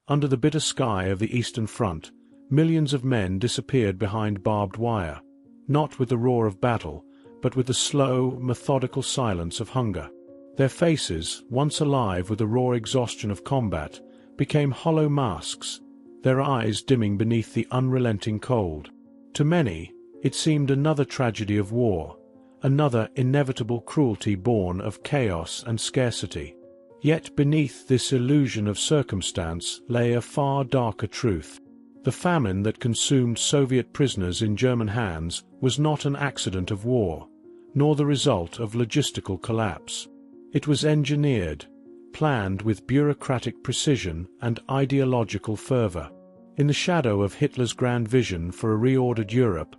under the bitter sky of the Eastern Front, millions of men disappeared behind barbed wire, not with the roar of battle, but with the slow, methodical silence of hunger. Their faces, once alive with the raw exhaustion of combat, became hollow masks, their eyes dimming beneath the unrelenting cold. To many, it seemed another tragedy of war, another inevitable cruelty born of chaos and scarcity. Yet beneath this illusion of circumstance lay a far darker truth. The famine that consumed Soviet prisoners in German hands was not an accident of war, nor the result of logistical collapse. It was engineered, planned with bureaucratic precision and ideological fervor. In the shadow of Hitler's grand vision for a reordered Europe,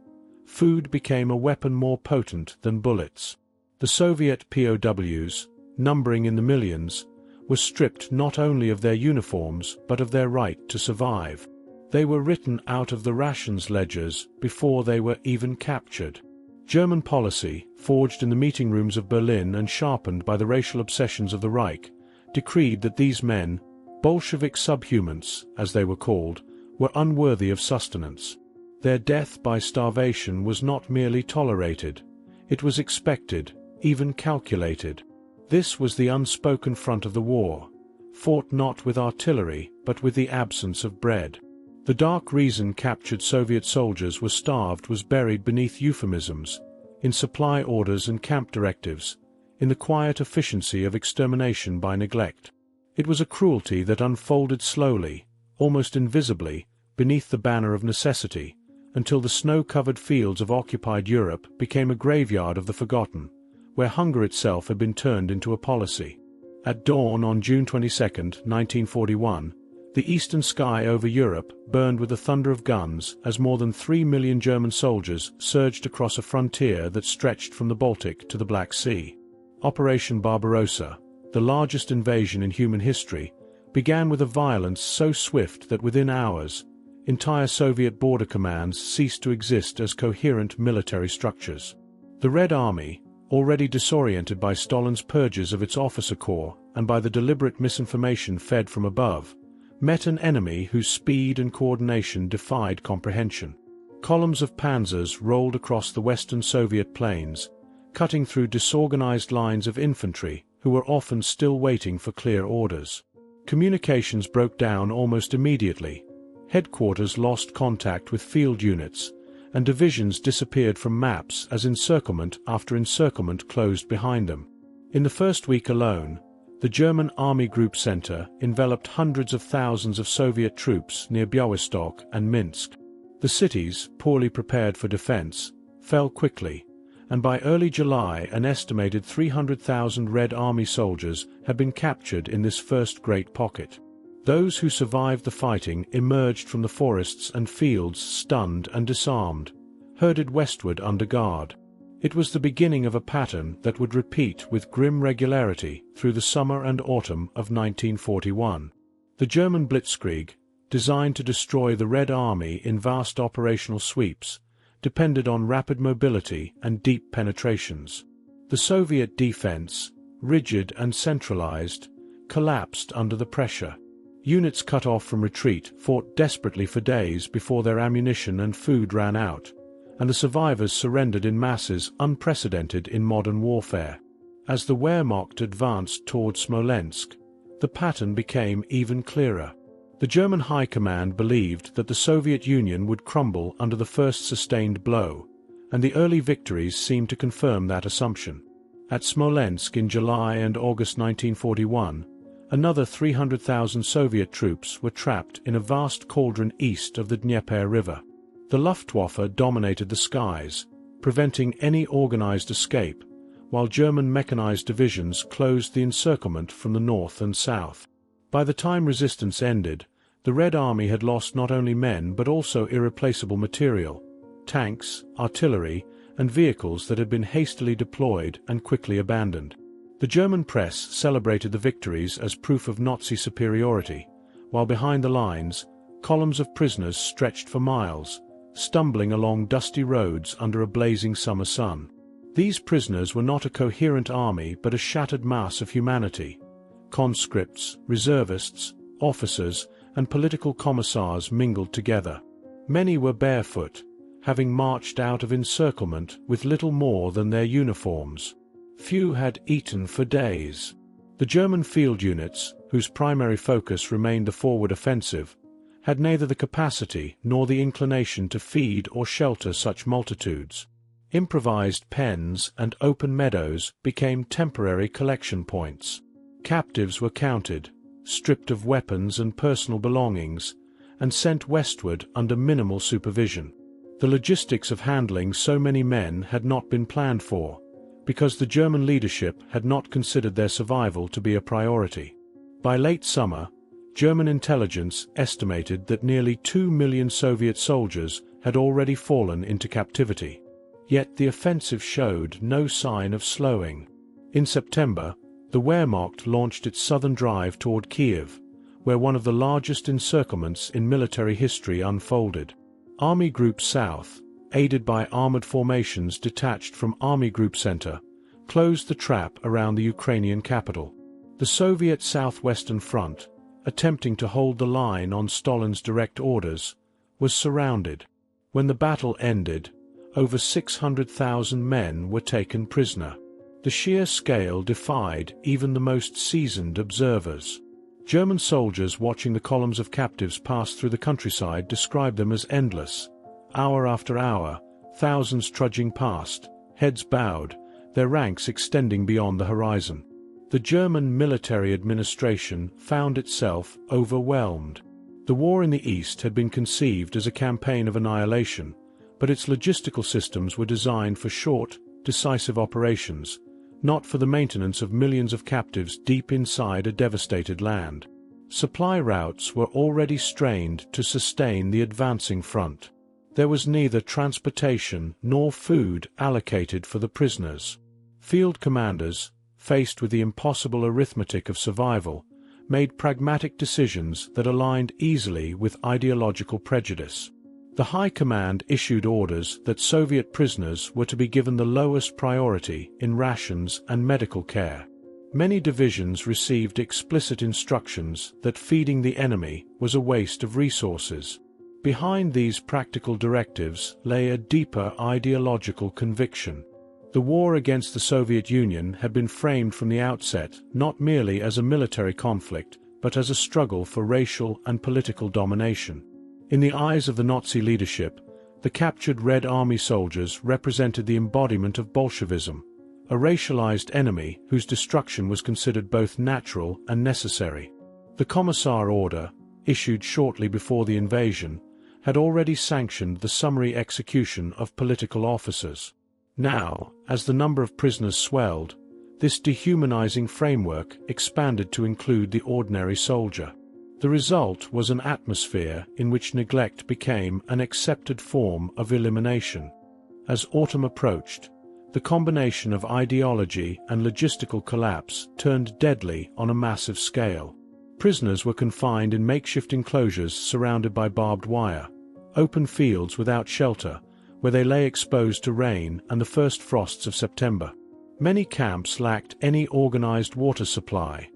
food became a weapon more potent than bullets. The Soviet POWs, numbering in the millions, were stripped not only of their uniforms but of their right to survive. They were written out of the rations ledgers before they were even captured. German policy, forged in the meeting rooms of Berlin and sharpened by the racial obsessions of the Reich, decreed that these men, Bolshevik subhumans, as they were called, were unworthy of sustenance. Their death by starvation was not merely tolerated, it was expected, even calculated. This was the unspoken front of the war, fought not with artillery but with the absence of bread. The dark reason captured Soviet soldiers were starved was buried beneath euphemisms, in supply orders and camp directives, in the quiet efficiency of extermination by neglect. It was a cruelty that unfolded slowly, almost invisibly, beneath the banner of necessity, until the snow-covered fields of occupied Europe became a graveyard of the forgotten, where hunger itself had been turned into a policy. At dawn on June 22, 1941, the eastern sky over Europe burned with the thunder of guns as more than 3 million German soldiers surged across a frontier that stretched from the Baltic to the Black Sea. Operation Barbarossa, the largest invasion in human history, began with a violence so swift that within hours, entire Soviet border commands ceased to exist as coherent military structures. The Red Army, already disoriented by Stalin's purges of its officer corps and by the deliberate misinformation fed from above, met an enemy whose speed and coordination defied comprehension. Columns of panzers rolled across the western Soviet plains, cutting through disorganized lines of infantry who were often still waiting for clear orders. Communications broke down almost immediately, headquarters lost contact with field units, and divisions disappeared from maps as encirclement after encirclement closed behind them. In the first week alone, the German Army Group Center enveloped hundreds of thousands of Soviet troops near Białystok and Minsk. The cities, poorly prepared for defense, fell quickly, and by early July an estimated 300,000 Red Army soldiers had been captured in this first great pocket. Those who survived the fighting emerged from the forests and fields stunned and disarmed, herded westward under guard. It was the beginning of a pattern that would repeat with grim regularity through the summer and autumn of 1941. The German Blitzkrieg, designed to destroy the Red Army in vast operational sweeps, depended on rapid mobility and deep penetrations. The Soviet defense, rigid and centralized, collapsed under the pressure. Units cut off from retreat fought desperately for days before their ammunition and food ran out, and the survivors surrendered in masses unprecedented in modern warfare. As the Wehrmacht advanced toward Smolensk, the pattern became even clearer. The German High Command believed that the Soviet Union would crumble under the first sustained blow, and the early victories seemed to confirm that assumption. At Smolensk in July and August 1941, another 300,000 Soviet troops were trapped in a vast cauldron east of the Dnieper River. The Luftwaffe dominated the skies, preventing any organized escape, while German mechanized divisions closed the encirclement from the north and south. By the time resistance ended, the Red Army had lost not only men but also irreplaceable material, tanks, artillery, and vehicles that had been hastily deployed and quickly abandoned. The German press celebrated the victories as proof of Nazi superiority, while behind the lines, columns of prisoners stretched for miles, stumbling along dusty roads under a blazing summer sun. These prisoners were not a coherent army but a shattered mass of humanity. Conscripts, reservists, officers, and political commissars mingled together. Many were barefoot, having marched out of encirclement with little more than their uniforms. Few had eaten for days. The German field units, whose primary focus remained the forward offensive, had neither the capacity nor the inclination to feed or shelter such multitudes. Improvised pens and open meadows became temporary collection points. Captives were counted, stripped of weapons and personal belongings, and sent westward under minimal supervision. The logistics of handling so many men had not been planned for, because the German leadership had not considered their survival to be a priority. By late summer, German intelligence estimated that nearly 2 million Soviet soldiers had already fallen into captivity. Yet the offensive showed no sign of slowing. In September, the Wehrmacht launched its southern drive toward Kiev, where one of the largest encirclements in military history unfolded. Army Group South, aided by armored formations detached from Army Group Center, closed the trap around the Ukrainian capital. The Soviet Southwestern Front, attempting to hold the line on Stalin's direct orders, was surrounded. When the battle ended, over 600,000 men were taken prisoner. The sheer scale defied even the most seasoned observers. German soldiers watching the columns of captives pass through the countryside described them as endless. Hour after hour, thousands trudging past, heads bowed, their ranks extending beyond the horizon. The German military administration found itself overwhelmed. The war in the East had been conceived as a campaign of annihilation, but its logistical systems were designed for short, decisive operations, not for the maintenance of millions of captives deep inside a devastated land. Supply routes were already strained to sustain the advancing front. There was neither transportation nor food allocated for the prisoners. Field commanders, faced with the impossible arithmetic of survival, made pragmatic decisions that aligned easily with ideological prejudice. The High Command issued orders that Soviet prisoners were to be given the lowest priority in rations and medical care. Many divisions received explicit instructions that feeding the enemy was a waste of resources. Behind these practical directives lay a deeper ideological conviction. The war against the Soviet Union had been framed from the outset not merely as a military conflict, but as a struggle for racial and political domination. In the eyes of the Nazi leadership, the captured Red Army soldiers represented the embodiment of Bolshevism, a racialized enemy whose destruction was considered both natural and necessary. The Commissar order, issued shortly before the invasion, had already sanctioned the summary execution of political officers. Now, as the number of prisoners swelled, this dehumanizing framework expanded to include the ordinary soldier. The result was an atmosphere in which neglect became an accepted form of elimination. As autumn approached, the combination of ideology and logistical collapse turned deadly on a massive scale. Prisoners were confined in makeshift enclosures surrounded by barbed wire, open fields without shelter, where they lay exposed to rain and the first frosts of September. Many camps lacked any organized water supply.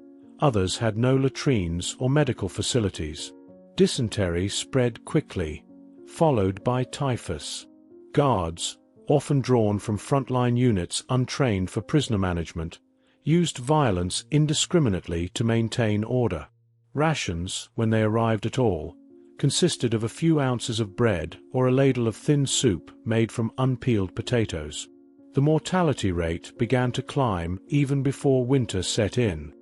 Others had no latrines or medical facilities. Dysentery spread quickly, followed by typhus. Guards, often drawn from frontline units untrained for prisoner management, used violence indiscriminately to maintain order. Rations, when they arrived at all, consisted of a few ounces of bread or a ladle of thin soup made from unpeeled potatoes. The mortality rate began to climb even before winter set in.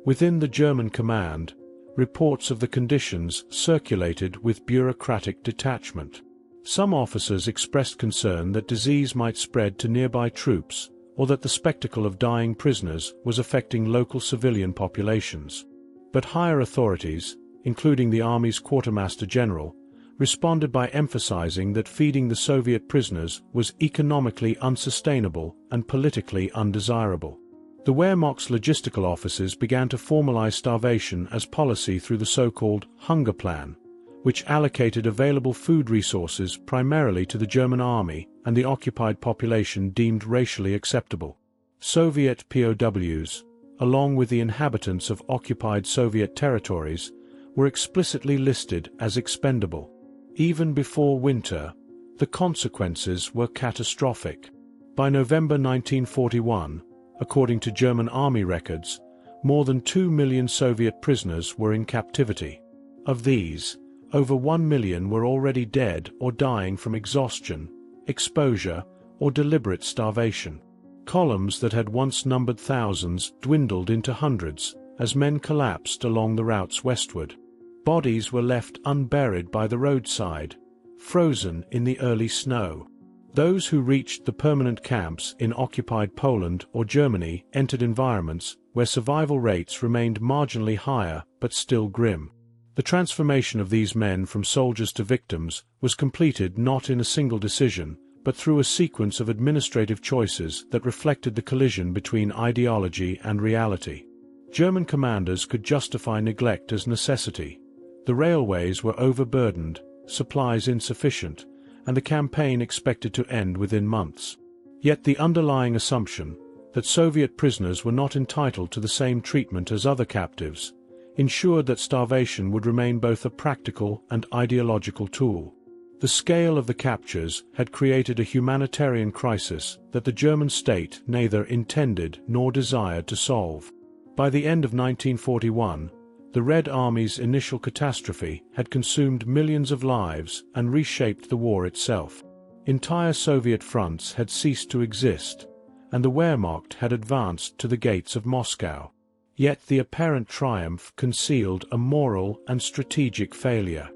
Within the German command, reports of the conditions circulated with bureaucratic detachment. Some officers expressed concern that disease might spread to nearby troops, or that the spectacle of dying prisoners was affecting local civilian populations. But higher authorities, including the Army's Quartermaster General, responded by emphasizing that feeding the Soviet prisoners was economically unsustainable and politically undesirable. The Wehrmacht's logistical offices began to formalize starvation as policy through the so-called Hunger Plan, which allocated available food resources primarily to the German army and the occupied population deemed racially acceptable. Soviet POWs, along with the inhabitants of occupied Soviet territories, were explicitly listed as expendable. Even before winter, the consequences were catastrophic. By November 1941, according to German army records, more than 2 million Soviet prisoners were in captivity. Of these, over 1 million were already dead or dying from exhaustion, exposure, or deliberate starvation. Columns that had once numbered thousands dwindled into hundreds as men collapsed along the routes westward. Bodies were left unburied by the roadside, frozen in the early snow. Those who reached the permanent camps in occupied Poland or Germany entered environments where survival rates remained marginally higher but still grim. The transformation of these men from soldiers to victims was completed not in a single decision, but through a sequence of administrative choices that reflected the collision between ideology and reality. German commanders could justify neglect as necessity. The railways were overburdened, supplies insufficient, and the campaign expected to end within months. Yet the underlying assumption that Soviet prisoners were not entitled to the same treatment as other captives ensured that starvation would remain both a practical and ideological tool. The scale of the captures had created a humanitarian crisis that the German state neither intended nor desired to solve. By the end of 1941, the Red Army's initial catastrophe had consumed millions of lives and reshaped the war itself. Entire Soviet fronts had ceased to exist, and the Wehrmacht had advanced to the gates of Moscow. Yet the apparent triumph concealed a moral and strategic failure.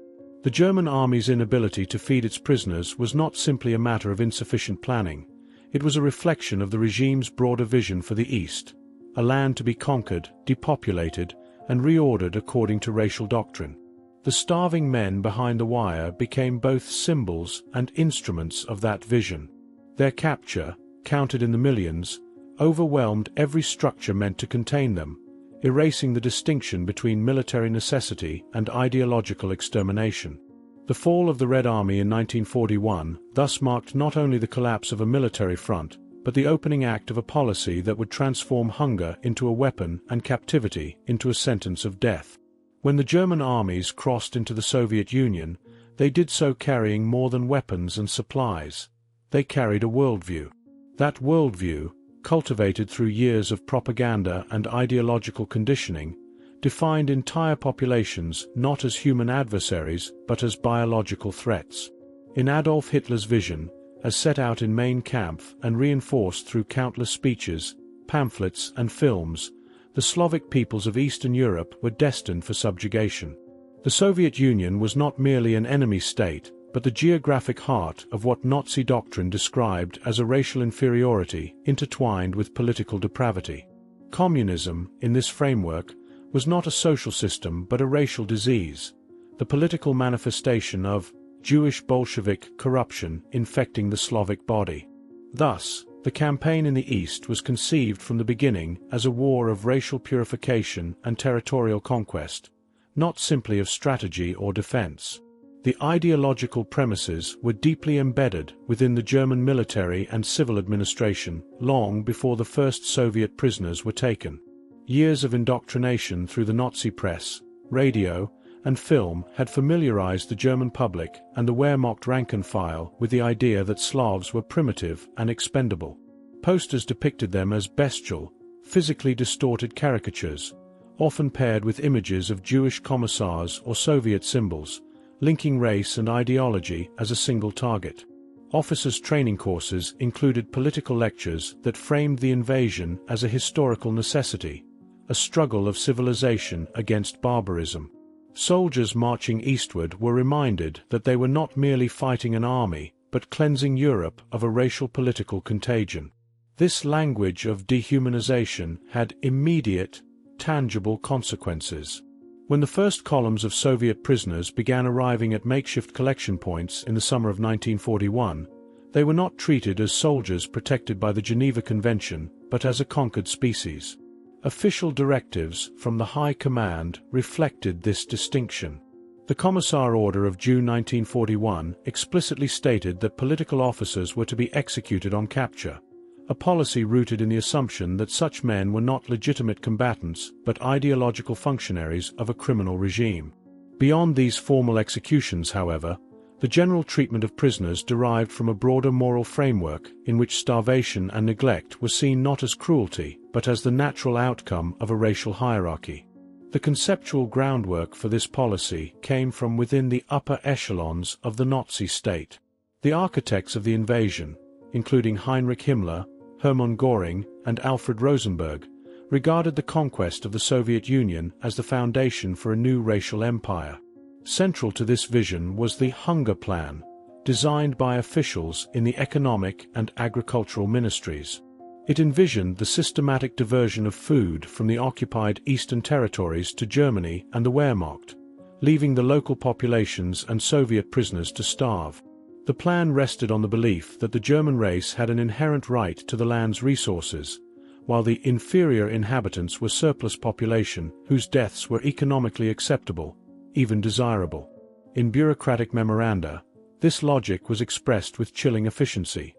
The German army's inability to feed its prisoners was not simply a matter of insufficient planning. It was a reflection of the regime's broader vision for the East, a land to be conquered, depopulated, and reordered according to racial doctrine. The starving men behind the wire became both symbols and instruments of that vision. Their capture, counted in the millions, overwhelmed every structure meant to contain them, erasing the distinction between military necessity and ideological extermination. The fall of the Red Army in 1941 thus marked not only the collapse of a military front, but the opening act of a policy that would transform hunger into a weapon and captivity into a sentence of death. When the German armies crossed into the Soviet Union, they did so carrying more than weapons and supplies. They carried a worldview. That worldview, cultivated through years of propaganda and ideological conditioning, defined entire populations not as human adversaries but as biological threats. In Adolf Hitler's vision, as set out in Mein Kampf and reinforced through countless speeches, pamphlets, and films, the Slavic peoples of Eastern Europe were destined for subjugation. The Soviet Union was not merely an enemy state, but the geographic heart of what Nazi doctrine described as a racial inferiority intertwined with political depravity. Communism, in this framework, was not a social system but a racial disease, the political manifestation of Jewish Bolshevik corruption infecting the Slavic body. Thus, the campaign in the East was conceived from the beginning as a war of racial purification and territorial conquest, not simply of strategy or defense. The ideological premises were deeply embedded within the German military and civil administration long before the first Soviet prisoners were taken. Years of indoctrination through the Nazi press, radio, and film had familiarized the German public and the Wehrmacht rank and file with the idea that Slavs were primitive and expendable. Posters depicted them as bestial, physically distorted caricatures, often paired with images of Jewish commissars or Soviet symbols, linking race and ideology as a single target. Officers' training courses included political lectures that framed the invasion as a historical necessity, a struggle of civilization against barbarism. Soldiers marching eastward were reminded that they were not merely fighting an army, but cleansing Europe of a racial political contagion. This language of dehumanization had immediate, tangible consequences. When the first columns of Soviet prisoners began arriving at makeshift collection points in the summer of 1941, they were not treated as soldiers protected by the Geneva Convention, but as a conquered species. Official directives from the High Command reflected this distinction. The Commissar Order of June 1941 explicitly stated that political officers were to be executed on capture, a policy rooted in the assumption that such men were not legitimate combatants but ideological functionaries of a criminal regime. Beyond these formal executions, however, the general treatment of prisoners derived from a broader moral framework in which starvation and neglect were seen not as cruelty but as the natural outcome of a racial hierarchy. The conceptual groundwork for this policy came from within the upper echelons of the Nazi state. The architects of the invasion, including Heinrich Himmler, Hermann Göring, and Alfred Rosenberg, regarded the conquest of the Soviet Union as the foundation for a new racial empire. Central to this vision was the Hunger Plan, designed by officials in the economic and agricultural ministries. It envisioned the systematic diversion of food from the occupied Eastern territories to Germany and the Wehrmacht, leaving the local populations and Soviet prisoners to starve. The plan rested on the belief that the German race had an inherent right to the land's resources, while the inferior inhabitants were surplus population whose deaths were economically acceptable, even desirable. In bureaucratic memoranda, this logic was expressed with chilling efficiency.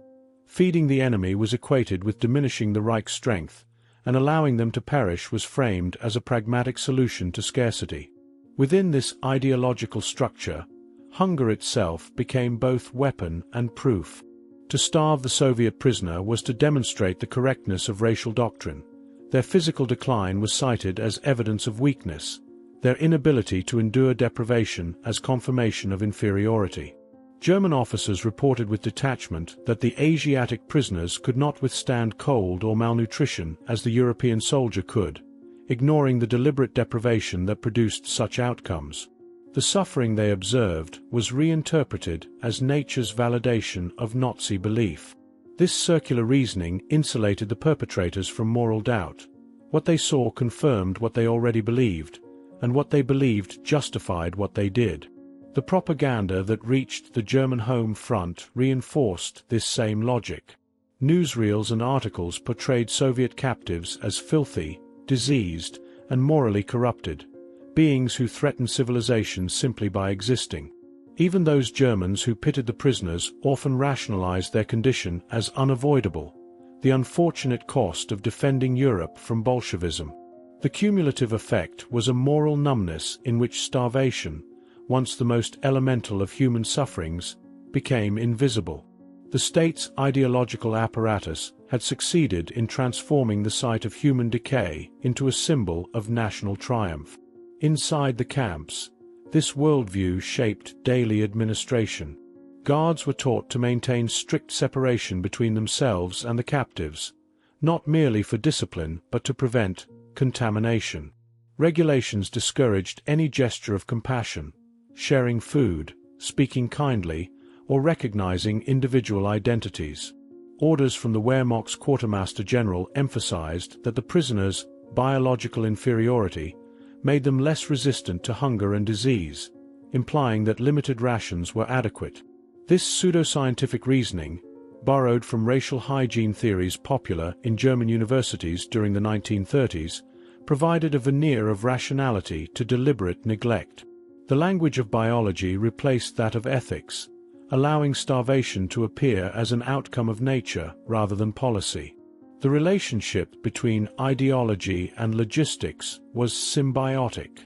Feeding the enemy was equated with diminishing the Reich's strength, and allowing them to perish was framed as a pragmatic solution to scarcity. Within this ideological structure, hunger itself became both weapon and proof. To starve the Soviet prisoner was to demonstrate the correctness of racial doctrine. Their physical decline was cited as evidence of weakness, their inability to endure deprivation as confirmation of inferiority. German officers reported with detachment that the Asiatic prisoners could not withstand cold or malnutrition as the European soldier could, ignoring the deliberate deprivation that produced such outcomes. The suffering they observed was reinterpreted as nature's validation of Nazi belief. This circular reasoning insulated the perpetrators from moral doubt. What they saw confirmed what they already believed, and what they believed justified what they did. The propaganda that reached the German home front reinforced this same logic. Newsreels and articles portrayed Soviet captives as filthy, diseased, and morally corrupted, beings who threatened civilization simply by existing. Even those Germans who pitied the prisoners often rationalized their condition as unavoidable, the unfortunate cost of defending Europe from Bolshevism. The cumulative effect was a moral numbness in which starvation, once the most elemental of human sufferings, became invisible. The state's ideological apparatus had succeeded in transforming the sight of human decay into a symbol of national triumph. Inside the camps, this worldview shaped daily administration. Guards were taught to maintain strict separation between themselves and the captives, not merely for discipline but to prevent contamination. Regulations discouraged any gesture of compassion, sharing food, speaking kindly, or recognizing individual identities. Orders from the Wehrmacht's Quartermaster General emphasized that the prisoners' biological inferiority made them less resistant to hunger and disease, implying that limited rations were adequate. This pseudoscientific reasoning, borrowed from racial hygiene theories popular in German universities during the 1930s, provided a veneer of rationality to deliberate neglect. The language of biology replaced that of ethics, allowing starvation to appear as an outcome of nature rather than policy. The relationship between ideology and logistics was symbiotic.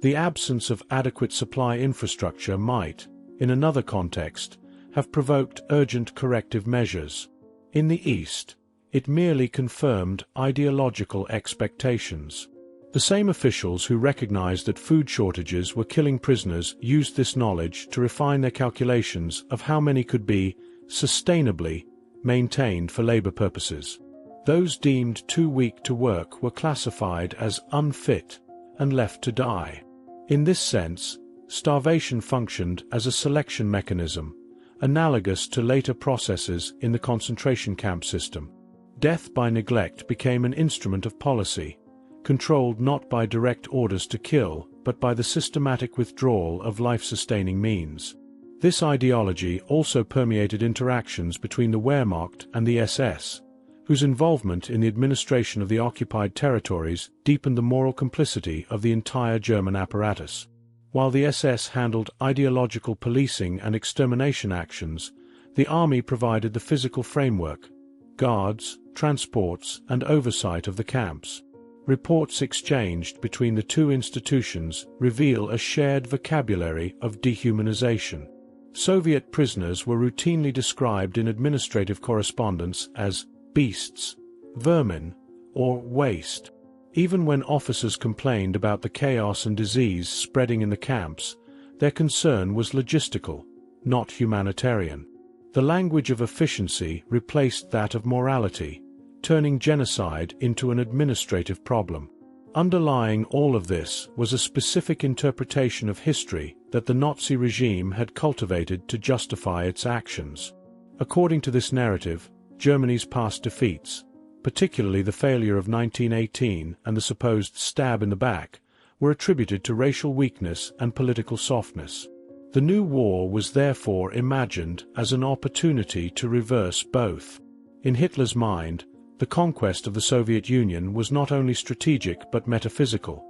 The absence of adequate supply infrastructure might, in another context, have provoked urgent corrective measures. In the East, it merely confirmed ideological expectations. The same officials who recognized that food shortages were killing prisoners used this knowledge to refine their calculations of how many could be, sustainably, maintained for labor purposes. Those deemed too weak to work were classified as unfit and left to die. In this sense, starvation functioned as a selection mechanism, analogous to later processes in the concentration camp system. Death by neglect became an instrument of policy, controlled not by direct orders to kill, but by the systematic withdrawal of life-sustaining means. This ideology also permeated interactions between the Wehrmacht and the SS, whose involvement in the administration of the occupied territories deepened the moral complicity of the entire German apparatus. While the SS handled ideological policing and extermination actions, the army provided the physical framework, guards, transports, and oversight of the camps. Reports exchanged between the two institutions reveal a shared vocabulary of dehumanization. Soviet prisoners were routinely described in administrative correspondence as beasts, vermin, or waste. Even when officers complained about the chaos and disease spreading in the camps, their concern was logistical, not humanitarian. The language of efficiency replaced that of morality, turning genocide into an administrative problem. Underlying all of this was a specific interpretation of history that the Nazi regime had cultivated to justify its actions. According to this narrative, Germany's past defeats, particularly the failure of 1918 and the supposed stab in the back, were attributed to racial weakness and political softness. The new war was therefore imagined as an opportunity to reverse both. In Hitler's mind, the conquest of the Soviet Union was not only strategic but metaphysical.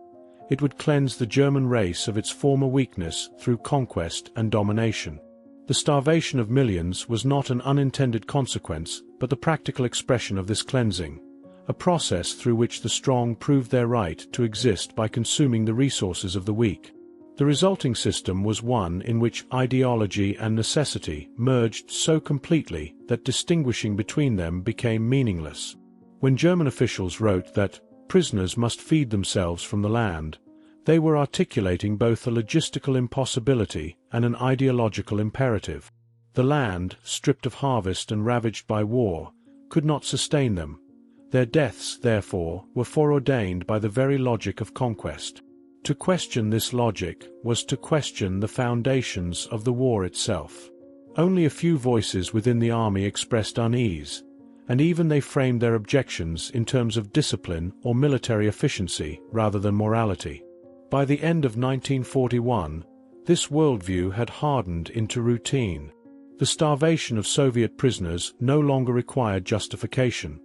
It would cleanse the German race of its former weakness through conquest and domination. The starvation of millions was not an unintended consequence, but the practical expression of this cleansing, a process through which the strong proved their right to exist by consuming the resources of the weak. The resulting system was one in which ideology and necessity merged so completely that distinguishing between them became meaningless. When German officials wrote that prisoners must feed themselves from the land, they were articulating both a logistical impossibility and an ideological imperative. The land, stripped of harvest and ravaged by war, could not sustain them. Their deaths, therefore, were foreordained by the very logic of conquest. To question this logic was to question the foundations of the war itself. Only a few voices within the army expressed unease, and even they framed their objections in terms of discipline or military efficiency rather than morality. By the end of 1941, this worldview had hardened into routine. The starvation of Soviet prisoners no longer required justification.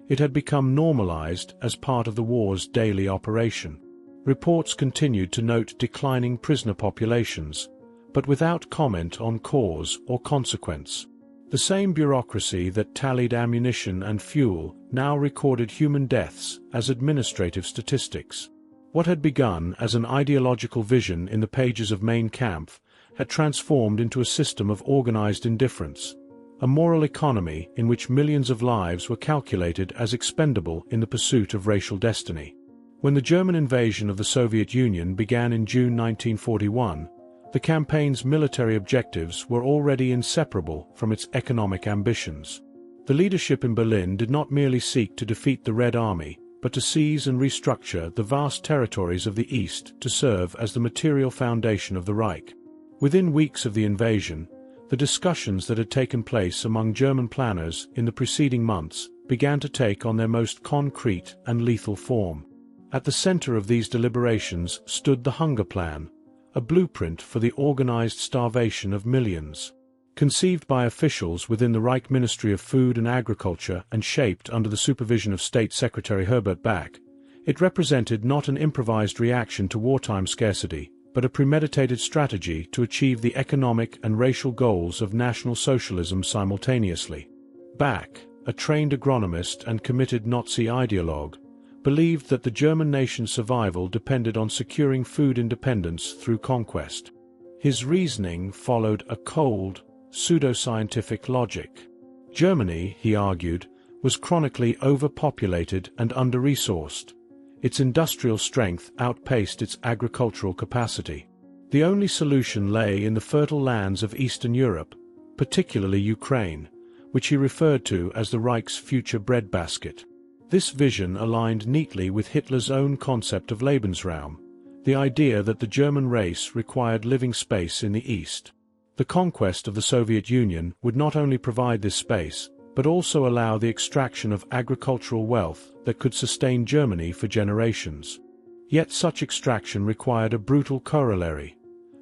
It had become normalized as part of the war's daily operation. Reports continued to note declining prisoner populations, but without comment on cause or consequence. The same bureaucracy that tallied ammunition and fuel now recorded human deaths as administrative statistics. What had begun as an ideological vision in the pages of Mein Kampf had transformed into a system of organized indifference, a moral economy in which millions of lives were calculated as expendable in the pursuit of racial destiny. When the German invasion of the Soviet Union began in June 1941, the campaign's military objectives were already inseparable from its economic ambitions. The leadership in Berlin did not merely seek to defeat the Red Army, but to seize and restructure the vast territories of the East to serve as the material foundation of the Reich. Within weeks of the invasion, the discussions that had taken place among German planners in the preceding months began to take on their most concrete and lethal form. At the center of these deliberations stood the Hunger Plan, a blueprint for the organized starvation of millions. Conceived by officials within the Reich Ministry of Food and Agriculture and shaped under the supervision of State Secretary Herbert Back, it represented not an improvised reaction to wartime scarcity, but a premeditated strategy to achieve the economic and racial goals of National Socialism simultaneously. Back, a trained agronomist and committed Nazi ideologue, believed that the German nation's survival depended on securing food independence through conquest. His reasoning followed a cold, pseudoscientific logic. Germany, he argued, was chronically overpopulated and under-resourced. Its industrial strength outpaced its agricultural capacity. The only solution lay in the fertile lands of Eastern Europe, particularly Ukraine, which he referred to as the Reich's future breadbasket. This vision aligned neatly with Hitler's own concept of Lebensraum, the idea that the German race required living space in the East. The conquest of the Soviet Union would not only provide this space, but also allow the extraction of agricultural wealth that could sustain Germany for generations. Yet such extraction required a brutal corollary: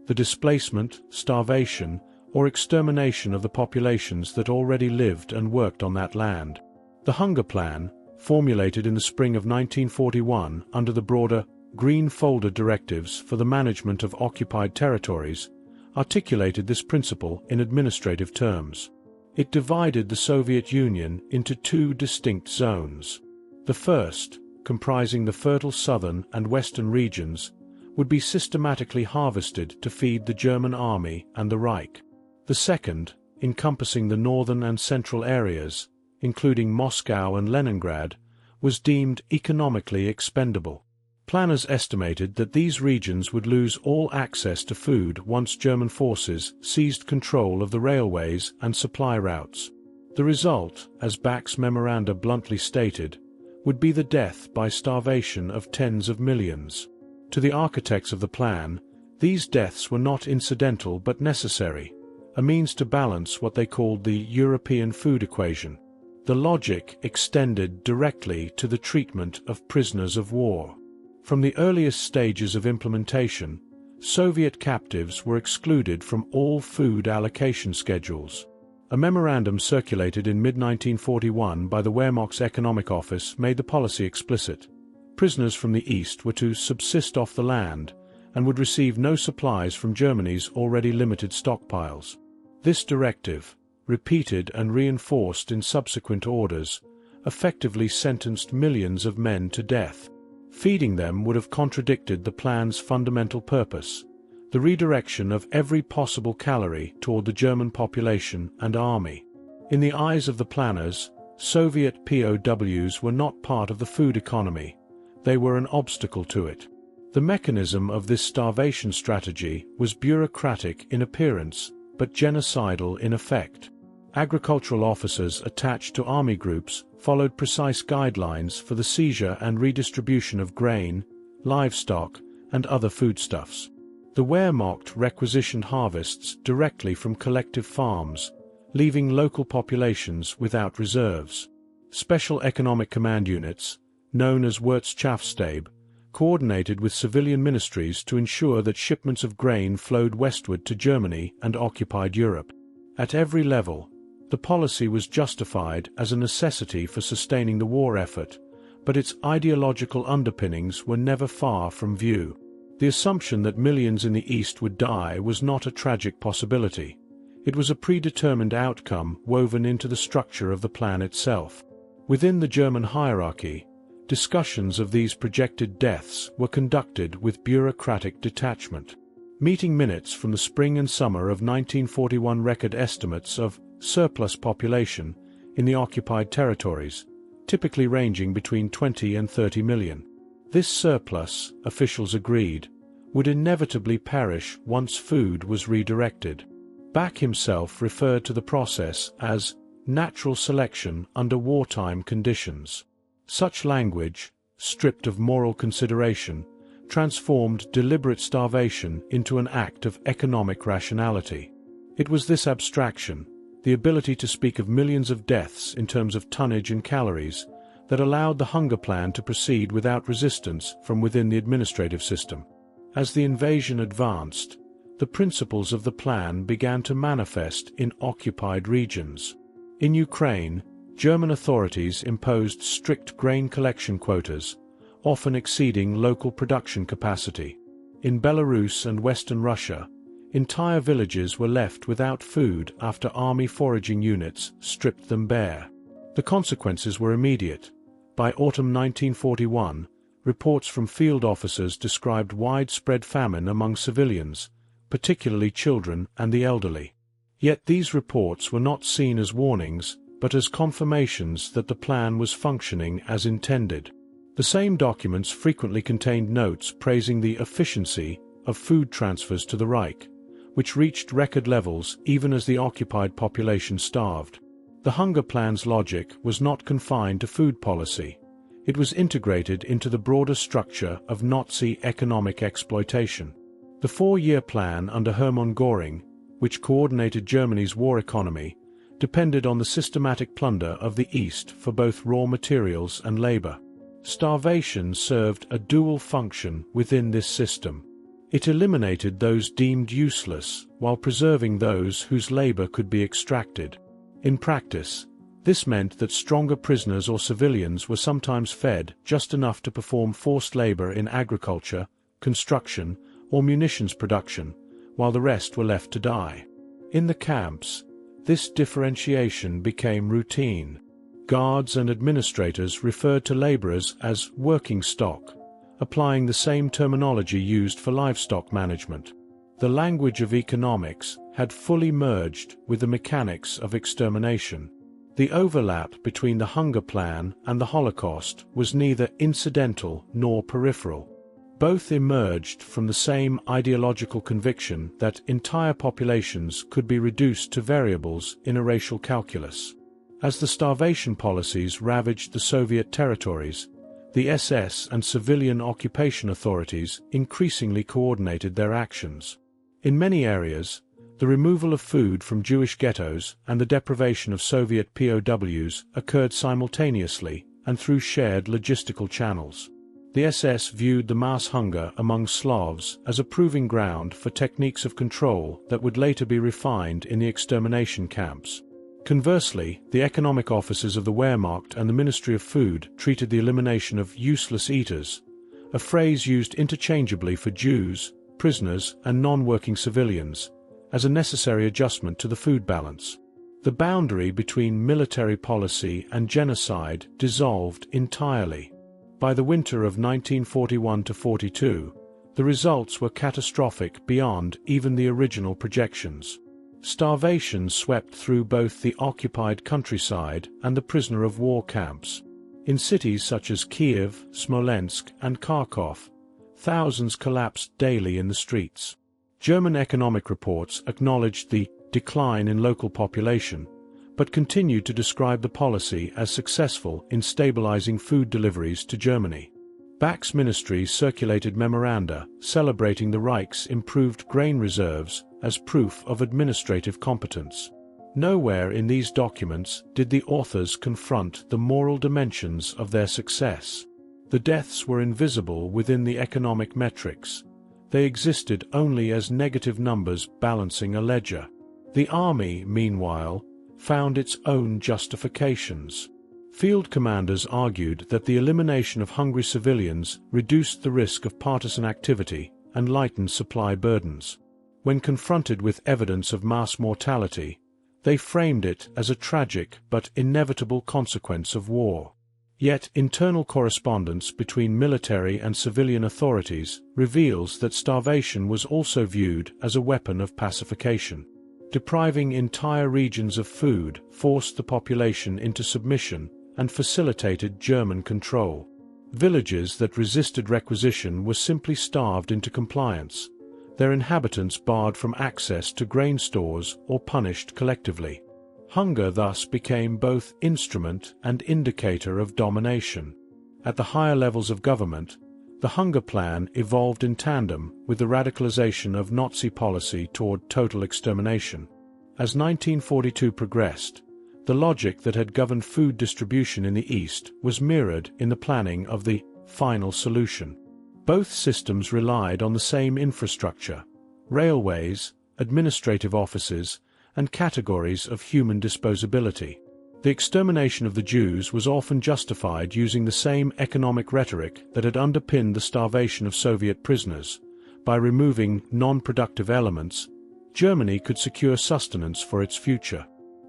the displacement, starvation, or extermination of the populations that already lived and worked on that land. The Hunger Plan, formulated in the spring of 1941 under the broader Green Folder Directives for the Management of Occupied Territories, articulated this principle in administrative terms. It divided the Soviet Union into two distinct zones. The first, comprising the fertile southern and western regions, would be systematically harvested to feed the German army and the Reich. The second, encompassing the northern and central areas, including Moscow and Leningrad, was deemed economically expendable. Planners estimated that these regions would lose all access to food once German forces seized control of the railways and supply routes. The result, as Back's memoranda bluntly stated, would be the death by starvation of tens of millions. To the architects of the plan, these deaths were not incidental but necessary, a means to balance what they called the European food equation. The logic extended directly to the treatment of prisoners of war. From the earliest stages of implementation, Soviet captives were excluded from all food allocation schedules. A memorandum circulated in mid-1941 by the Wehrmacht's Economic Office made the policy explicit. Prisoners from the East were to subsist off the land and would receive no supplies from Germany's already limited stockpiles. This directive, repeated and reinforced in subsequent orders, effectively sentenced millions of men to death. Feeding them would have contradicted the plan's fundamental purpose, the redirection of every possible calorie toward the German population and army. In the eyes of the planners, Soviet POWs were not part of the food economy. They were an obstacle to it. The mechanism of this starvation strategy was bureaucratic in appearance, but genocidal in effect. Agricultural officers attached to army groups followed precise guidelines for the seizure and redistribution of grain, livestock, and other foodstuffs. The Wehrmacht requisitioned harvests directly from collective farms, leaving local populations without reserves. Special Economic Command units, known as Wirtschaftsstab, coordinated with civilian ministries to ensure that shipments of grain flowed westward to Germany and occupied Europe. At every level, the policy was justified as a necessity for sustaining the war effort, but its ideological underpinnings were never far from view. The assumption that millions in the East would die was not a tragic possibility. It was a predetermined outcome woven into the structure of the plan itself. Within the German hierarchy, discussions of these projected deaths were conducted with bureaucratic detachment. Meeting minutes from the spring and summer of 1941 record estimates of surplus population in the occupied territories, typically ranging between 20 and 30 million. This surplus, officials agreed, would inevitably perish once food was redirected. Back himself referred to the process as natural selection under wartime conditions. Such language, stripped of moral consideration, transformed deliberate starvation into an act of economic rationality. It was this abstraction, the ability to speak of millions of deaths in terms of tonnage and calories, that allowed the hunger plan to proceed without resistance from within the administrative system. As the invasion advanced, the principles of the plan began to manifest in occupied regions. In Ukraine, German authorities imposed strict grain collection quotas, often exceeding local production capacity. In Belarus and Western Russia, entire villages were left without food after army foraging units stripped them bare. The consequences were immediate. By autumn 1941, reports from field officers described widespread famine among civilians, particularly children and the elderly. Yet these reports were not seen as warnings, but as confirmations that the plan was functioning as intended. The same documents frequently contained notes praising the efficiency of food transfers to the Reich, which reached record levels even as the occupied population starved. The hunger plan's logic was not confined to food policy. It was integrated into the broader structure of Nazi economic exploitation. The 4-year plan under Hermann Göring, which coordinated Germany's war economy, depended on the systematic plunder of the East for both raw materials and labor. Starvation served a dual function within this system. It eliminated those deemed useless while preserving those whose labor could be extracted. In practice, this meant that stronger prisoners or civilians were sometimes fed just enough to perform forced labor in agriculture, construction, or munitions production, while the rest were left to die. In the camps, this differentiation became routine. guards and administrators referred to laborers as working stock, applying the same terminology used for livestock management. The language of economics had fully merged with the mechanics of extermination. The overlap between the hunger plan and the Holocaust was neither incidental nor peripheral. Both emerged from the same ideological conviction that entire populations could be reduced to variables in a racial calculus. As the starvation policies ravaged the Soviet territories, the SS and civilian occupation authorities increasingly coordinated their actions. In many areas, the removal of food from Jewish ghettos and the deprivation of Soviet POWs occurred simultaneously and through shared logistical channels. The SS viewed the mass hunger among Slavs as a proving ground for techniques of control that would later be refined in the extermination camps. Conversely, the economic offices of the Wehrmacht and the Ministry of Food treated the elimination of useless eaters, a phrase used interchangeably for Jews, prisoners, and non-working civilians, as a necessary adjustment to the food balance. The boundary between military policy and genocide dissolved entirely. By the winter of 1941–42, the results were catastrophic beyond even the original projections. Starvation swept through both the occupied countryside and the prisoner of war camps. In cities such as Kiev, Smolensk, and Kharkov, thousands collapsed daily in the streets. German economic reports acknowledged the decline in local population, but continued to describe the policy as successful in stabilizing food deliveries to Germany. Bach's ministry circulated memoranda celebrating the Reich's improved grain reserves as proof of administrative competence. Nowhere in these documents did the authors confront the moral dimensions of their success. The deaths were invisible within the economic metrics. They existed only as negative numbers balancing a ledger. The army, meanwhile, found its own justifications. Field commanders argued that the elimination of hungry civilians reduced the risk of partisan activity and lightened supply burdens. When confronted with evidence of mass mortality, they framed it as a tragic but inevitable consequence of war. Yet internal correspondence between military and civilian authorities reveals that starvation was also viewed as a weapon of pacification. Depriving entire regions of food forced the population into submission and facilitated German control. Villages that resisted requisition were simply starved into compliance, their inhabitants barred from access to grain stores or punished collectively. Hunger thus became both instrument and indicator of domination. At the higher levels of government, the hunger plan evolved in tandem with the radicalization of Nazi policy toward total extermination. As 1942 progressed, the logic that had governed food distribution in the East was mirrored in the planning of the final solution. Both systems relied on the same infrastructure: railways, administrative offices, and categories of human disposability. The extermination of the Jews was often justified using the same economic rhetoric that had underpinned the starvation of Soviet prisoners. By removing non-productive elements, Germany could secure sustenance for its future.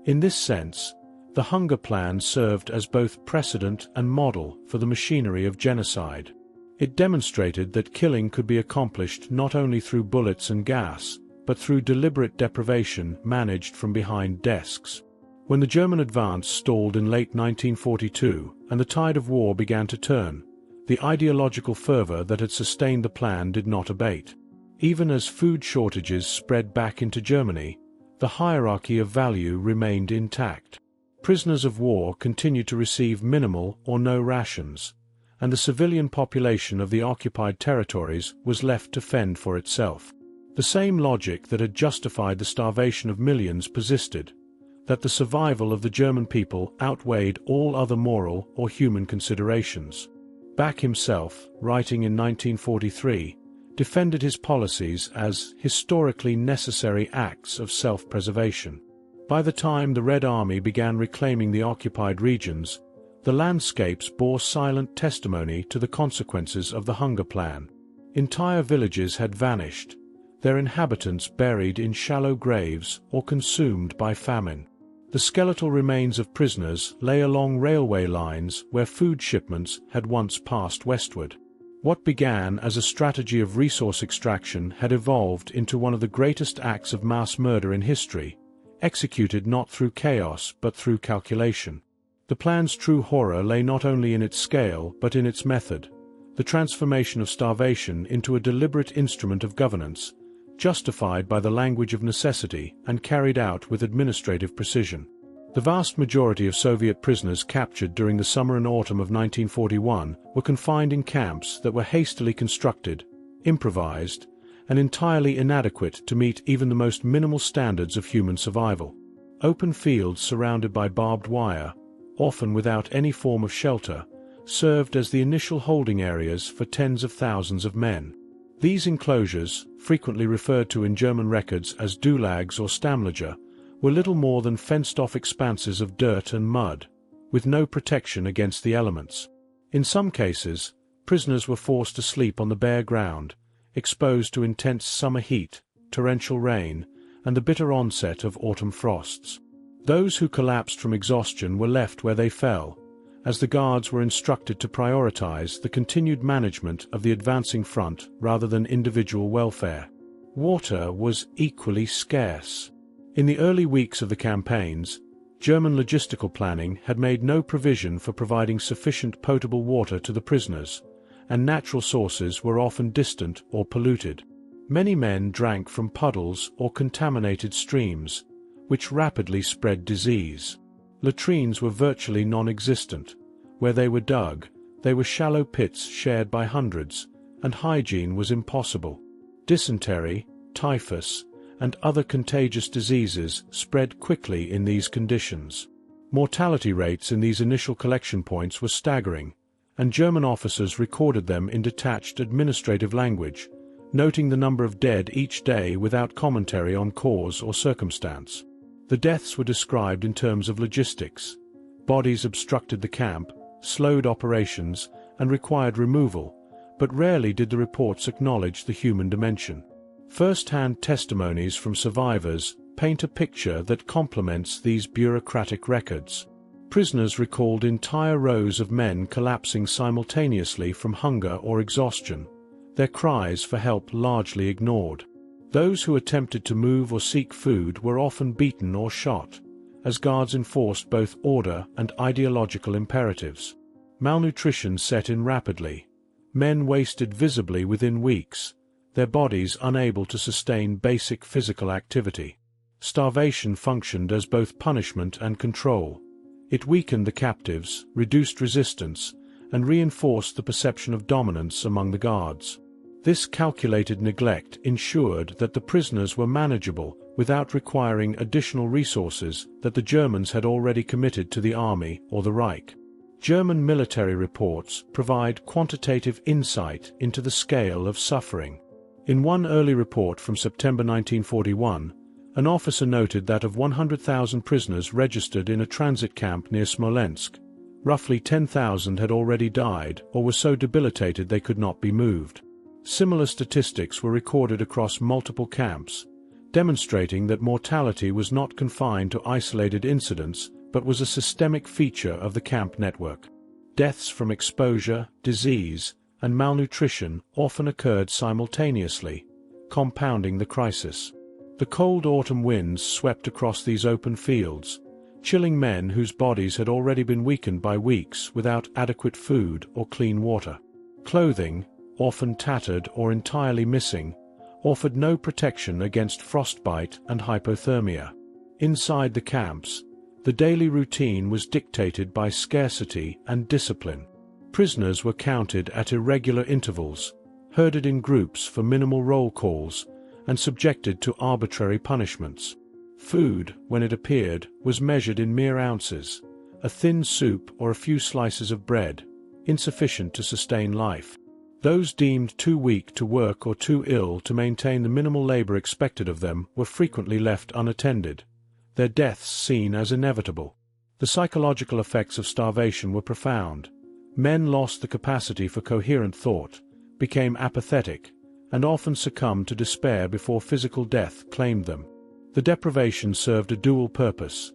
In this sense, the hunger plan served as both precedent and model for the machinery of genocide. It demonstrated that killing could be accomplished not only through bullets and gas, but through deliberate deprivation managed from behind desks. When the German advance stalled in late 1942 and the tide of war began to turn, the ideological fervor that had sustained the plan did not abate. Even as food shortages spread back into Germany, the hierarchy of value remained intact. Prisoners of war continued to receive minimal or no rations, and the civilian population of the occupied territories was left to fend for itself. The same logic that had justified the starvation of millions persisted, that the survival of the German people outweighed all other moral or human considerations. Bach himself, writing in 1943, defended his policies as historically necessary acts of self-preservation. By the time the Red Army began reclaiming the occupied regions, the landscapes bore silent testimony to the consequences of the hunger plan. Entire villages had vanished, their inhabitants buried in shallow graves or consumed by famine. The skeletal remains of prisoners lay along railway lines where food shipments had once passed westward. What began as a strategy of resource extraction had evolved into one of the greatest acts of mass murder in history, executed not through chaos but through calculation. The plan's true horror lay not only in its scale but in its method, the transformation of starvation into a deliberate instrument of governance, justified by the language of necessity and carried out with administrative precision. The vast majority of Soviet prisoners captured during the summer and autumn of 1941 were confined in camps that were hastily constructed, improvised, and entirely inadequate to meet even the most minimal standards of human survival. Open fields surrounded by barbed wire, often without any form of shelter, served as the initial holding areas for tens of thousands of men. These enclosures, frequently referred to in German records as Dulags or Stammlager, were little more than fenced-off expanses of dirt and mud, with no protection against the elements. In some cases, prisoners were forced to sleep on the bare ground, exposed to intense summer heat, torrential rain, and the bitter onset of autumn frosts. Those who collapsed from exhaustion were left where they fell, as the guards were instructed to prioritize the continued management of the advancing front rather than individual welfare. Water was equally scarce. In the early weeks of the campaigns, German logistical planning had made no provision for providing sufficient potable water to the prisoners, and natural sources were often distant or polluted. Many men drank from puddles or contaminated streams, which rapidly spread disease. Latrines were virtually non-existent. Where they were dug, they were shallow pits shared by hundreds, and hygiene was impossible. Dysentery, typhus, and other contagious diseases spread quickly in these conditions. Mortality rates in these initial collection points were staggering, and German officers recorded them in detached administrative language, noting the number of dead each day without commentary on cause or circumstance. The deaths were described in terms of logistics. Bodies obstructed the camp, slowed operations, and required removal, but rarely did the reports acknowledge the human dimension. First-hand testimonies from survivors paint a picture that complements these bureaucratic records. Prisoners recalled entire rows of men collapsing simultaneously from hunger or exhaustion, their cries for help largely ignored. Those who attempted to move or seek food were often beaten or shot, as guards enforced both order and ideological imperatives. Malnutrition set in rapidly. Men wasted visibly within weeks, their bodies unable to sustain basic physical activity. Starvation functioned as both punishment and control. It weakened the captives, reduced resistance, and reinforced the perception of dominance among the guards. This calculated neglect ensured that the prisoners were manageable without requiring additional resources that the Germans had already committed to the army or the Reich. German military reports provide quantitative insight into the scale of suffering. In one early report from September 1941, an officer noted that of 100,000 prisoners registered in a transit camp near Smolensk, roughly 10,000 had already died or were so debilitated they could not be moved. Similar statistics were recorded across multiple camps, demonstrating that mortality was not confined to isolated incidents but was a systemic feature of the camp network. Deaths from exposure, disease, and malnutrition often occurred simultaneously, compounding the crisis. The cold autumn winds swept across these open fields, chilling men whose bodies had already been weakened by weeks without adequate food or clean water. Clothing, often tattered or entirely missing, offered no protection against frostbite and hypothermia. Inside the camps, the daily routine was dictated by scarcity and discipline. Prisoners were counted at irregular intervals, herded in groups for minimal roll calls, and subjected to arbitrary punishments. Food, when it appeared, was measured in mere ounces, a thin soup or a few slices of bread, insufficient to sustain life. Those deemed too weak to work or too ill to maintain the minimal labor expected of them were frequently left unattended, their deaths seen as inevitable. The psychological effects of starvation were profound. Men lost the capacity for coherent thought, became apathetic, and often succumbed to despair before physical death claimed them. The deprivation served a dual purpose.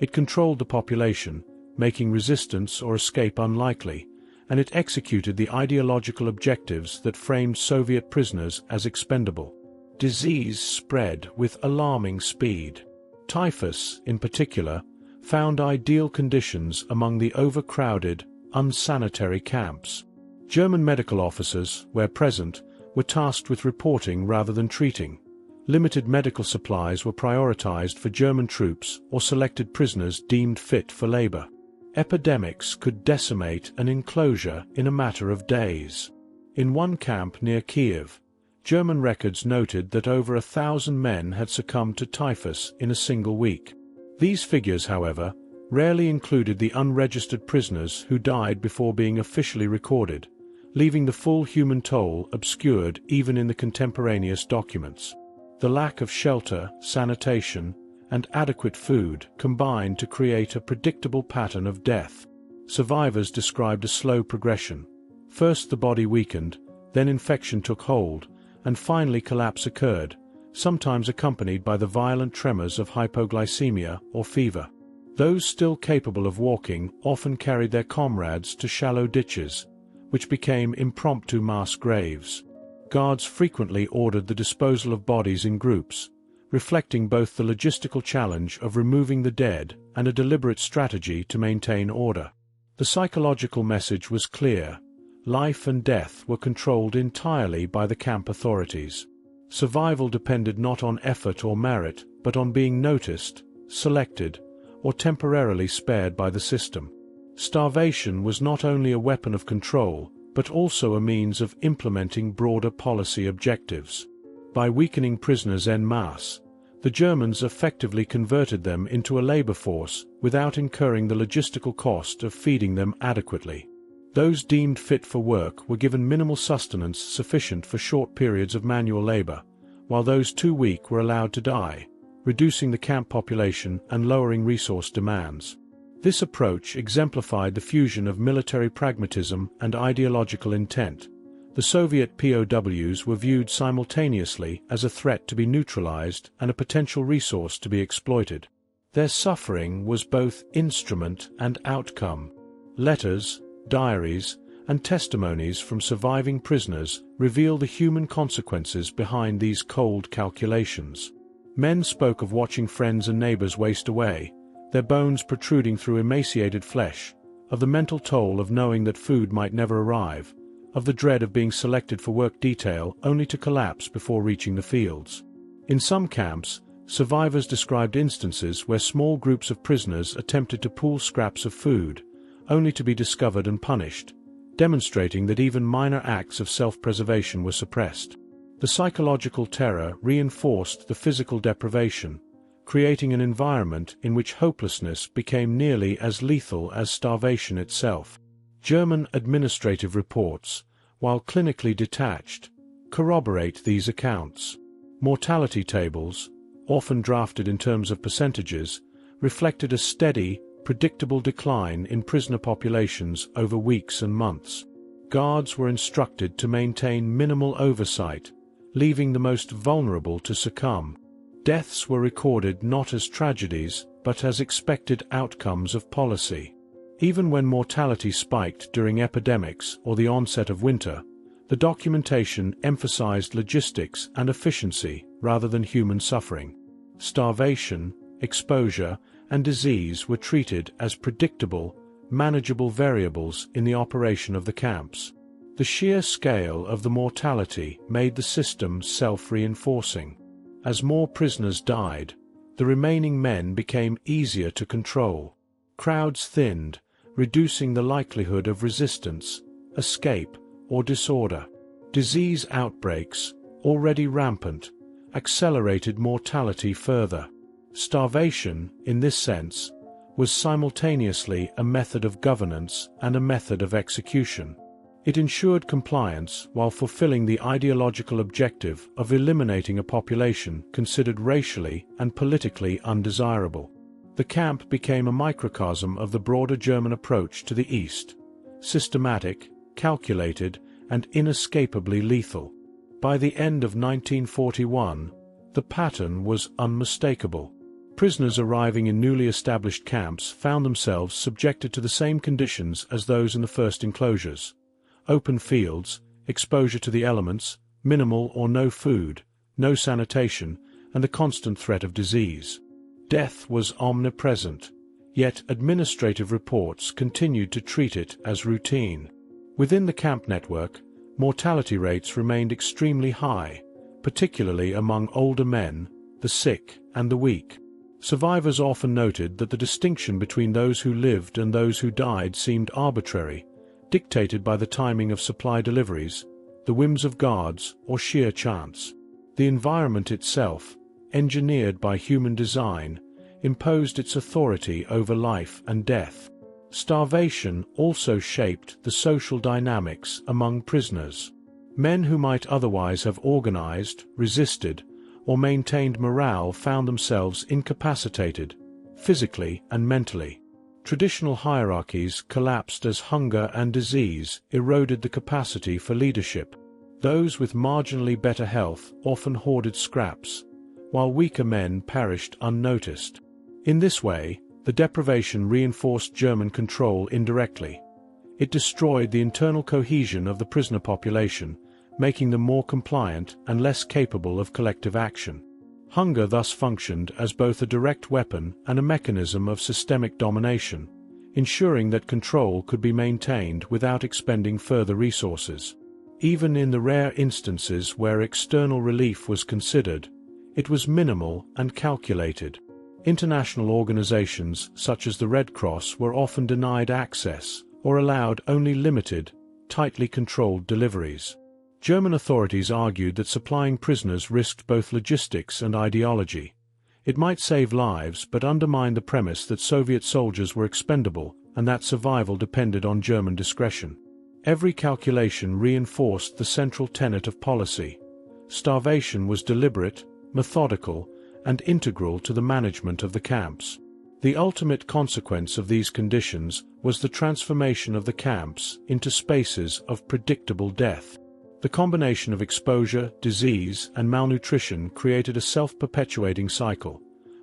It controlled the population, making resistance or escape unlikely, and it executed the ideological objectives that framed Soviet prisoners as expendable. Disease spread with alarming speed. Typhus, in particular, found ideal conditions among the overcrowded, unsanitary camps. German medical officers, where present, were tasked with reporting rather than treating. Limited medical supplies were prioritized for German troops or selected prisoners deemed fit for labor. Epidemics could decimate an enclosure in a matter of days. In one camp near Kiev, German records noted that over 1,000 men had succumbed to typhus in a single week. These figures, however, rarely included the unregistered prisoners who died before being officially recorded, leaving the full human toll obscured even in the contemporaneous documents. The lack of shelter, sanitation, and adequate food combined to create a predictable pattern of death. Survivors described a slow progression. First the body weakened, then infection took hold, and finally collapse occurred, sometimes accompanied by the violent tremors of hypoglycemia or fever. Those still capable of walking often carried their comrades to shallow ditches, which became impromptu mass graves. Guards frequently ordered the disposal of bodies in groups, reflecting both the logistical challenge of removing the dead and a deliberate strategy to maintain order. The psychological message was clear: life and death were controlled entirely by the camp authorities. Survival depended not on effort or merit, but on being noticed, selected, or temporarily spared by the system. Starvation was not only a weapon of control, but also a means of implementing broader policy objectives. By weakening prisoners en masse, the Germans effectively converted them into a labor force without incurring the logistical cost of feeding them adequately. Those deemed fit for work were given minimal sustenance sufficient for short periods of manual labor, while those too weak were allowed to die, reducing the camp population and lowering resource demands. This approach exemplified the fusion of military pragmatism and ideological intent. The Soviet POWs were viewed simultaneously as a threat to be neutralized and a potential resource to be exploited. Their suffering was both instrument and outcome. Letters, diaries, and testimonies from surviving prisoners reveal the human consequences behind these cold calculations. Men spoke of watching friends and neighbors waste away, their bones protruding through emaciated flesh, of the mental toll of knowing that food might never arrive, of the dread of being selected for work detail only to collapse before reaching the fields. In some camps, survivors described instances where small groups of prisoners attempted to pool scraps of food, only to be discovered and punished, demonstrating that even minor acts of self-preservation were suppressed. The psychological terror reinforced the physical deprivation, creating an environment in which hopelessness became nearly as lethal as starvation itself. German administrative reports, while clinically detached, corroborate these accounts. Mortality tables, often drafted in terms of percentages, reflected a steady, predictable decline in prisoner populations over weeks and months. Guards were instructed to maintain minimal oversight, leaving the most vulnerable to succumb. Deaths were recorded not as tragedies, but as expected outcomes of policy. Even when mortality spiked during epidemics or the onset of winter, the documentation emphasized logistics and efficiency rather than human suffering. Starvation, exposure, and disease were treated as predictable, manageable variables in the operation of the camps. The sheer scale of the mortality made the system self-reinforcing. As more prisoners died, the remaining men became easier to control. Crowds thinned, reducing the likelihood of resistance, escape, or disorder. Disease outbreaks, already rampant, accelerated mortality further. Starvation, in this sense, was simultaneously a method of governance and a method of execution. It ensured compliance while fulfilling the ideological objective of eliminating a population considered racially and politically undesirable. The camp became a microcosm of the broader German approach to the East: systematic, calculated, and inescapably lethal. By the end of 1941, the pattern was unmistakable. Prisoners arriving in newly established camps found themselves subjected to the same conditions as those in the first enclosures: open fields, exposure to the elements, minimal or no food, no sanitation, and the constant threat of disease. Death was omnipresent, yet administrative reports continued to treat it as routine. Within the camp network, mortality rates remained extremely high, particularly among older men, the sick, and the weak. Survivors often noted that the distinction between those who lived and those who died seemed arbitrary, dictated by the timing of supply deliveries, the whims of guards, or sheer chance. The environment itself, engineered by human design, imposed its authority over life and death. Starvation also shaped the social dynamics among prisoners. Men who might otherwise have organized, resisted, or maintained morale found themselves incapacitated, physically and mentally. Traditional hierarchies collapsed as hunger and disease eroded the capacity for leadership. Those with marginally better health often hoarded scraps, while weaker men perished unnoticed. In this way, the deprivation reinforced German control indirectly. It destroyed the internal cohesion of the prisoner population, making them more compliant and less capable of collective action. Hunger thus functioned as both a direct weapon and a mechanism of systemic domination, ensuring that control could be maintained without expending further resources. Even in the rare instances where external relief was considered, it was minimal and calculated. International organizations such as the Red Cross were often denied access or allowed only limited, tightly controlled deliveries. German authorities argued that supplying prisoners risked both logistics and ideology. It might save lives but undermined the premise that Soviet soldiers were expendable and that survival depended on German discretion. Every calculation reinforced the central tenet of policy. Starvation was deliberate, methodical, and integral to the management of the camps. The ultimate consequence of these conditions was the transformation of the camps into spaces of predictable death. The combination of exposure, disease, and malnutrition created a self-perpetuating cycle.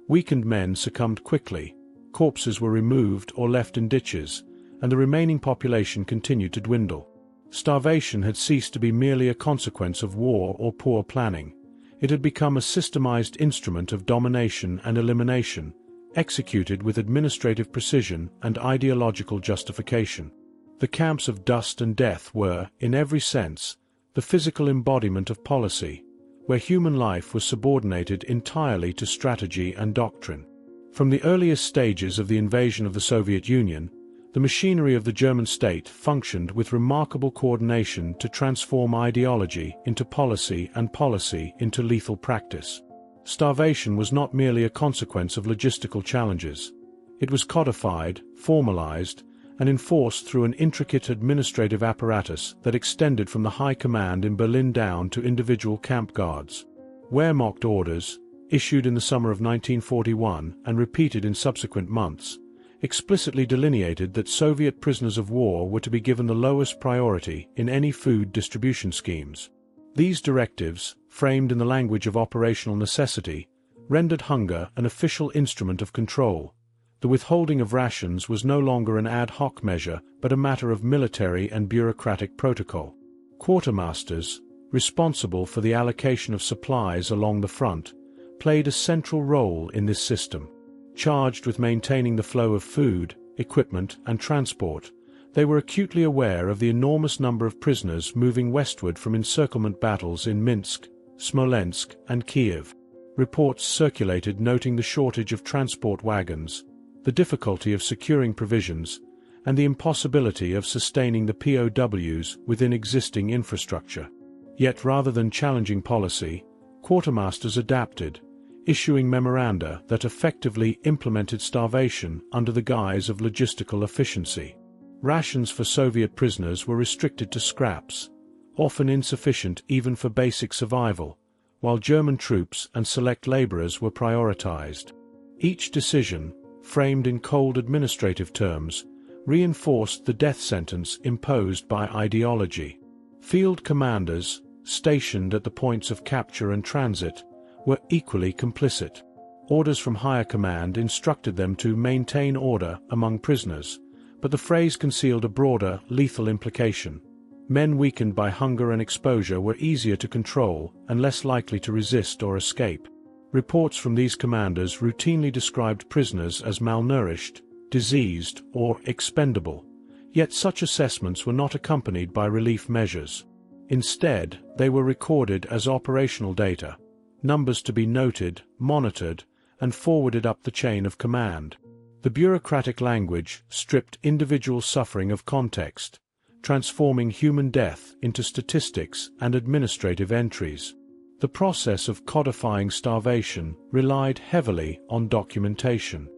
Weakened men succumbed quickly, corpses were removed or left in ditches, and the remaining population continued to dwindle. Starvation had ceased to be merely a consequence of war or poor planning. It had become a systemized instrument of domination and elimination, executed with administrative precision and ideological justification. The camps of dust and death were, in every sense, the physical embodiment of policy, where human life was subordinated entirely to strategy and doctrine. From the earliest stages of the invasion of the Soviet Union, the machinery of the German state functioned with remarkable coordination to transform ideology into policy and policy into lethal practice. Starvation was not merely a consequence of logistical challenges. It was codified, formalized, and enforced through an intricate administrative apparatus that extended from the high command in Berlin down to individual camp guards. Wehrmacht orders, issued in the summer of 1941 and repeated in subsequent months, explicitly delineated that Soviet prisoners of war were to be given the lowest priority in any food distribution schemes. These directives, framed in the language of operational necessity, rendered hunger an official instrument of control. The withholding of rations was no longer an ad hoc measure but a matter of military and bureaucratic protocol. Quartermasters, responsible for the allocation of supplies along the front, played a central role in this system. Charged with maintaining the flow of food, equipment, and transport, they were acutely aware of the enormous number of prisoners moving westward from encirclement battles in Minsk, Smolensk, and Kiev. Reports circulated noting the shortage of transport wagons, the difficulty of securing provisions, and the impossibility of sustaining the POWs within existing infrastructure. Yet rather than challenging policy, quartermasters adapted, issuing memoranda that effectively implemented starvation under the guise of logistical efficiency. Rations for Soviet prisoners were restricted to scraps, often insufficient even for basic survival, while German troops and select laborers were prioritized. Each decision, framed in cold administrative terms, reinforced the death sentence imposed by ideology. Field commanders, stationed at the points of capture and transit, were equally complicit. Orders from higher command instructed them to maintain order among prisoners, but the phrase concealed a broader, lethal implication. Men weakened by hunger and exposure were easier to control and less likely to resist or escape. Reports from these commanders routinely described prisoners as malnourished, diseased, or expendable, yet such assessments were not accompanied by relief measures. Instead, they were recorded as operational data, numbers to be noted, monitored, and forwarded up the chain of command. The bureaucratic language stripped individual suffering of context, transforming human death into statistics and administrative entries. The process of codifying starvation relied heavily on documentation.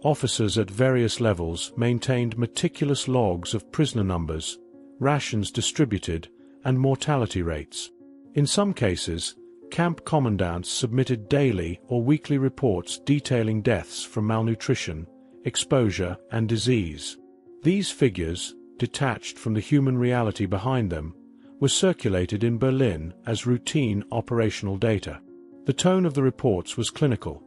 Officers at various levels maintained meticulous logs of prisoner numbers, rations distributed, and mortality rates. In some cases, camp commandants submitted daily or weekly reports detailing deaths from malnutrition, exposure, and disease. These figures, detached from the human reality behind them, were circulated in Berlin as routine operational data. The tone of the reports was clinical.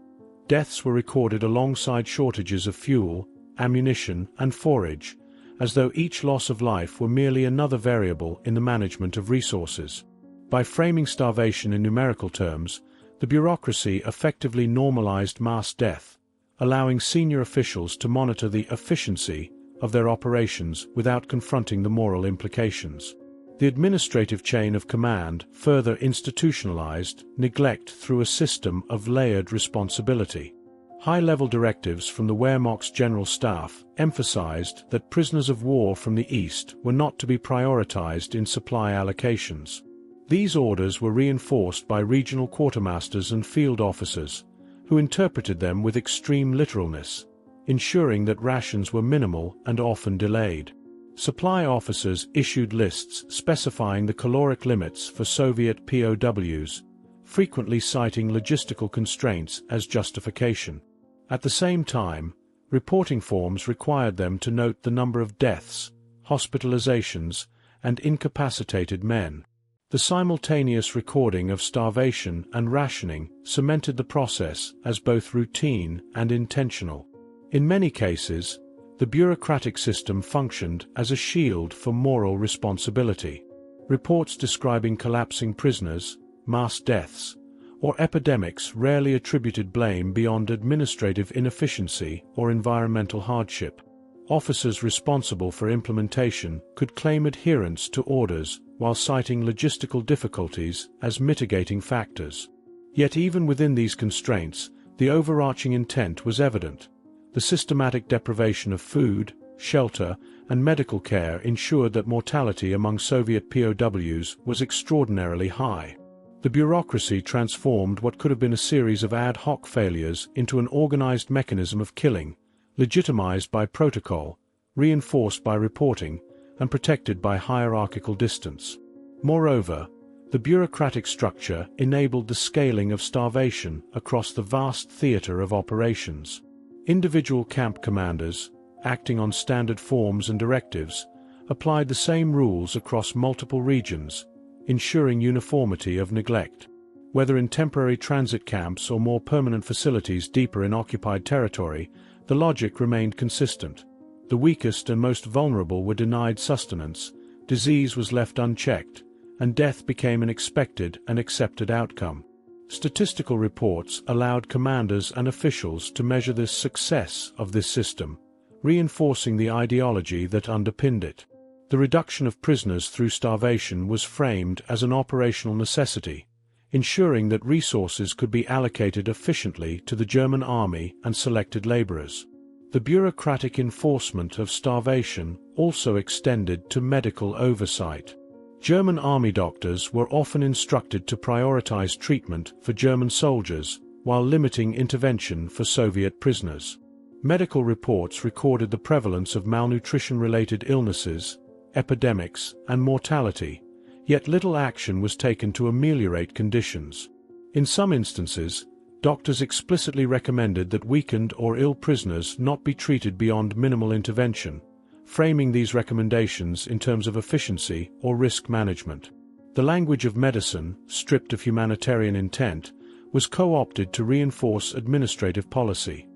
Deaths were recorded alongside shortages of fuel, ammunition, and forage, as though each loss of life were merely another variable in the management of resources. By framing starvation in numerical terms, the bureaucracy effectively normalized mass death, allowing senior officials to monitor the efficiency of their operations without confronting the moral implications. The administrative chain of command further institutionalized neglect through a system of layered responsibility. High-level directives from the Wehrmacht's General Staff emphasized that prisoners of war from the East were not to be prioritized in supply allocations. These orders were reinforced by regional quartermasters and field officers, who interpreted them with extreme literalness, ensuring that rations were minimal and often delayed. Supply officers issued lists specifying the caloric limits for Soviet POWs, frequently citing logistical constraints as justification. At the same time, reporting forms required them to note the number of deaths, hospitalizations, and incapacitated men. The simultaneous recording of starvation and rationing cemented the process as both routine and intentional. In many cases, the bureaucratic system functioned as a shield for moral responsibility. Reports describing collapsing prisoners, mass deaths, or epidemics rarely attributed blame beyond administrative inefficiency or environmental hardship. Officers responsible for implementation could claim adherence to orders while citing logistical difficulties as mitigating factors. Yet even within these constraints, the overarching intent was evident. The systematic deprivation of food, shelter, and medical care ensured that mortality among Soviet POWs was extraordinarily high. The bureaucracy transformed what could have been a series of ad hoc failures into an organized mechanism of killing, legitimized by protocol, reinforced by reporting, and protected by hierarchical distance. Moreover, the bureaucratic structure enabled the scaling of starvation across the vast theater of operations. Individual camp commanders, acting on standard forms and directives, applied the same rules across multiple regions, ensuring uniformity of neglect. Whether in temporary transit camps or more permanent facilities deeper in occupied territory, the logic remained consistent. The weakest and most vulnerable were denied sustenance, disease was left unchecked, and death became an expected and accepted outcome. Statistical reports allowed commanders and officials to measure the success of this system, reinforcing the ideology that underpinned it. The reduction of prisoners through starvation was framed as an operational necessity, ensuring that resources could be allocated efficiently to the German army and selected laborers. The bureaucratic enforcement of starvation also extended to medical oversight. German army doctors were often instructed to prioritize treatment for German soldiers while limiting intervention for Soviet prisoners. Medical reports recorded the prevalence of malnutrition-related illnesses, epidemics, and mortality, yet little action was taken to ameliorate conditions. In some instances, doctors explicitly recommended that weakened or ill prisoners not be treated beyond minimal intervention, framing these recommendations in terms of efficiency or risk management. The language of medicine, stripped of humanitarian intent, was co-opted to reinforce administrative policy.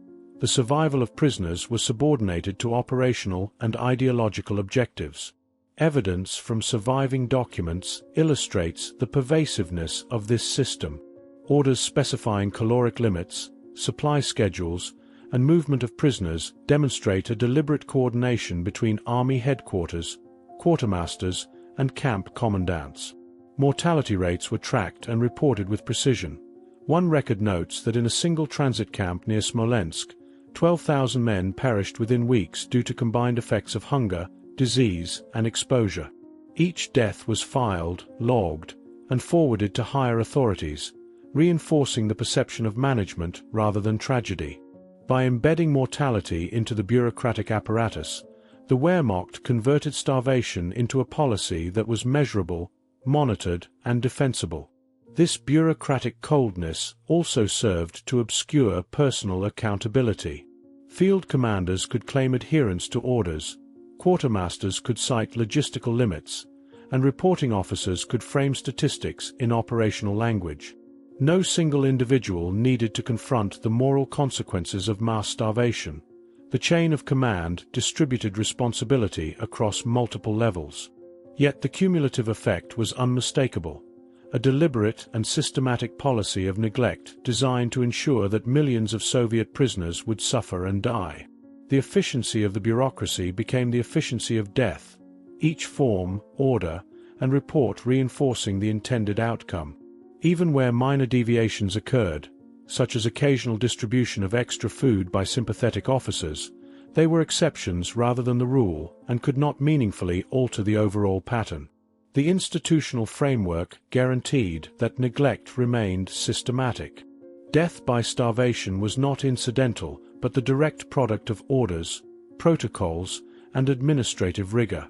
The survival of prisoners was subordinated to operational and ideological objectives. Evidence from surviving documents illustrates the pervasiveness of this system. Orders specifying caloric limits, supply schedules, and movement of prisoners demonstrate a deliberate coordination between army headquarters, quartermasters, and camp commandants. Mortality rates were tracked and reported with precision. One record notes that in a single transit camp near Smolensk, 12,000 men perished within weeks due to combined effects of hunger, disease, and exposure. Each death was filed, logged, and forwarded to higher authorities, reinforcing the perception of management rather than tragedy. By embedding mortality into the bureaucratic apparatus, the Wehrmacht converted starvation into a policy that was measurable, monitored, and defensible. This bureaucratic coldness also served to obscure personal accountability. Field commanders could claim adherence to orders, quartermasters could cite logistical limits, and reporting officers could frame statistics in operational language. No single individual needed to confront the moral consequences of mass starvation. The chain of command distributed responsibility across multiple levels. Yet the cumulative effect was unmistakable. A deliberate and systematic policy of neglect designed to ensure that millions of Soviet prisoners would suffer and die. The efficiency of the bureaucracy became the efficiency of death, each form, order, and report reinforcing the intended outcome. Even where minor deviations occurred, such as occasional distribution of extra food by sympathetic officers, they were exceptions rather than the rule and could not meaningfully alter the overall pattern. The institutional framework guaranteed that neglect remained systematic. Death by starvation was not incidental but the direct product of orders, protocols, and administrative rigor.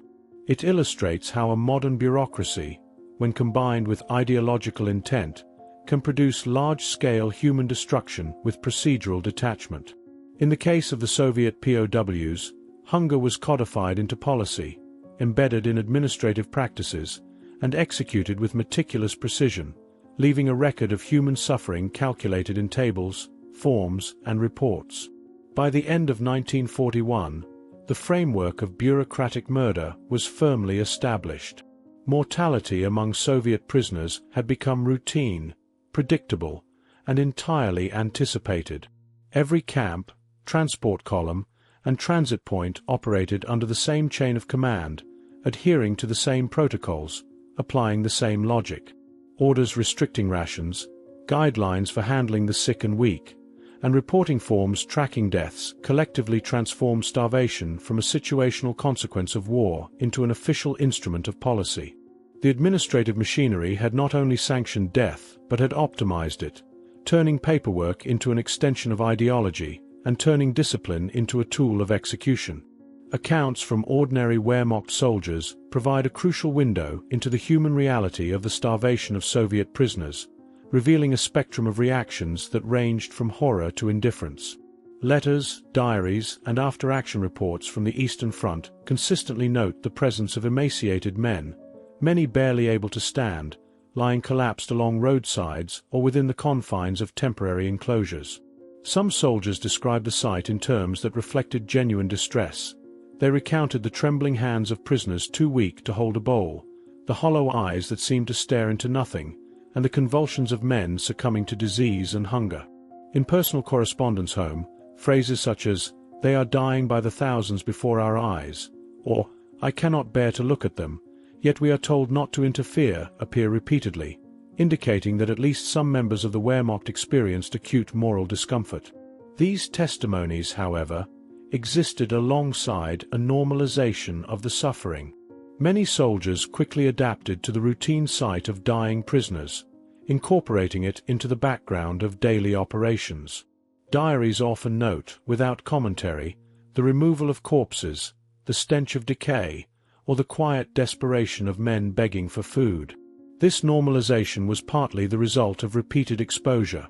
It illustrates how a modern bureaucracy, when combined with ideological intent, can produce large-scale human destruction with procedural detachment. In the case of the Soviet POWs, hunger was codified into policy, embedded in administrative practices, and executed with meticulous precision, leaving a record of human suffering calculated in tables, forms, and reports. By the end of 1941, the framework of bureaucratic murder was firmly established. Mortality among Soviet prisoners had become routine, predictable, and entirely anticipated. Every camp, transport column, and transit point operated under the same chain of command, adhering to the same protocols, applying the same logic. Orders restricting rations, guidelines for handling the sick and weak, and reporting forms tracking deaths collectively transformed starvation from a situational consequence of war into an official instrument of policy. The administrative machinery had not only sanctioned death but had optimized it, turning paperwork into an extension of ideology and turning discipline into a tool of execution. Accounts from ordinary Wehrmacht soldiers provide a crucial window into the human reality of the starvation of Soviet prisoners, revealing a spectrum of reactions that ranged from horror to indifference. Letters, diaries, and after-action reports from the Eastern Front consistently note the presence of emaciated men, many barely able to stand, lying collapsed along roadsides or within the confines of temporary enclosures. Some soldiers described the sight in terms that reflected genuine distress. They recounted the trembling hands of prisoners too weak to hold a bowl, the hollow eyes that seemed to stare into nothing, and the convulsions of men succumbing to disease and hunger. In personal correspondence home, phrases such as, "They are dying by the thousands before our eyes," or, "I cannot bear to look at them, yet we are told not to interfere," appear repeatedly, indicating that at least some members of the Wehrmacht experienced acute moral discomfort. These testimonies, however, existed alongside a normalization of the suffering. Many soldiers quickly adapted to the routine sight of dying prisoners, incorporating it into the background of daily operations. Diaries often note, without commentary, the removal of corpses, the stench of decay, or the quiet desperation of men begging for food. This normalization was partly the result of repeated exposure.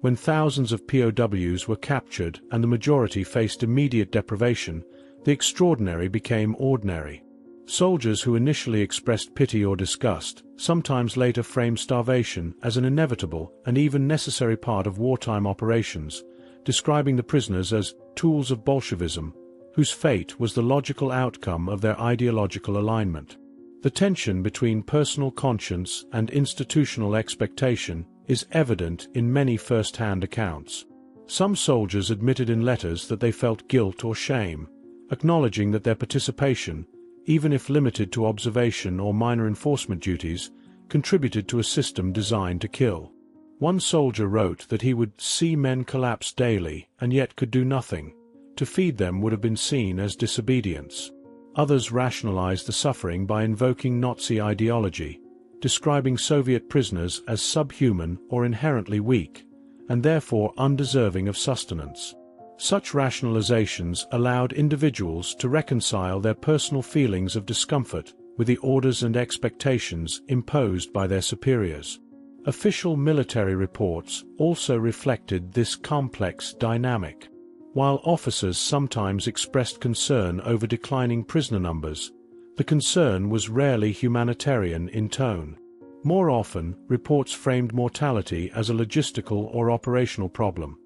When thousands of POWs were captured and the majority faced immediate deprivation, the extraordinary became ordinary. Soldiers who initially expressed pity or disgust sometimes later framed starvation as an inevitable and even necessary part of wartime operations, describing the prisoners as tools of Bolshevism, whose fate was the logical outcome of their ideological alignment. The tension between personal conscience and institutional expectation is evident in many first-hand accounts. Some soldiers admitted in letters that they felt guilt or shame, acknowledging that their participation, even if limited to observation or minor enforcement duties, contributed to a system designed to kill. One soldier wrote that he would see men collapse daily and yet could do nothing. To feed them would have been seen as disobedience. Others rationalized the suffering by invoking Nazi ideology, describing Soviet prisoners as subhuman or inherently weak, and therefore undeserving of sustenance. Such rationalizations allowed individuals to reconcile their personal feelings of discomfort with the orders and expectations imposed by their superiors. Official military reports also reflected this complex dynamic. While officers sometimes expressed concern over declining prisoner numbers, the concern was rarely humanitarian in tone. More often, reports framed mortality as a logistical or operational problem.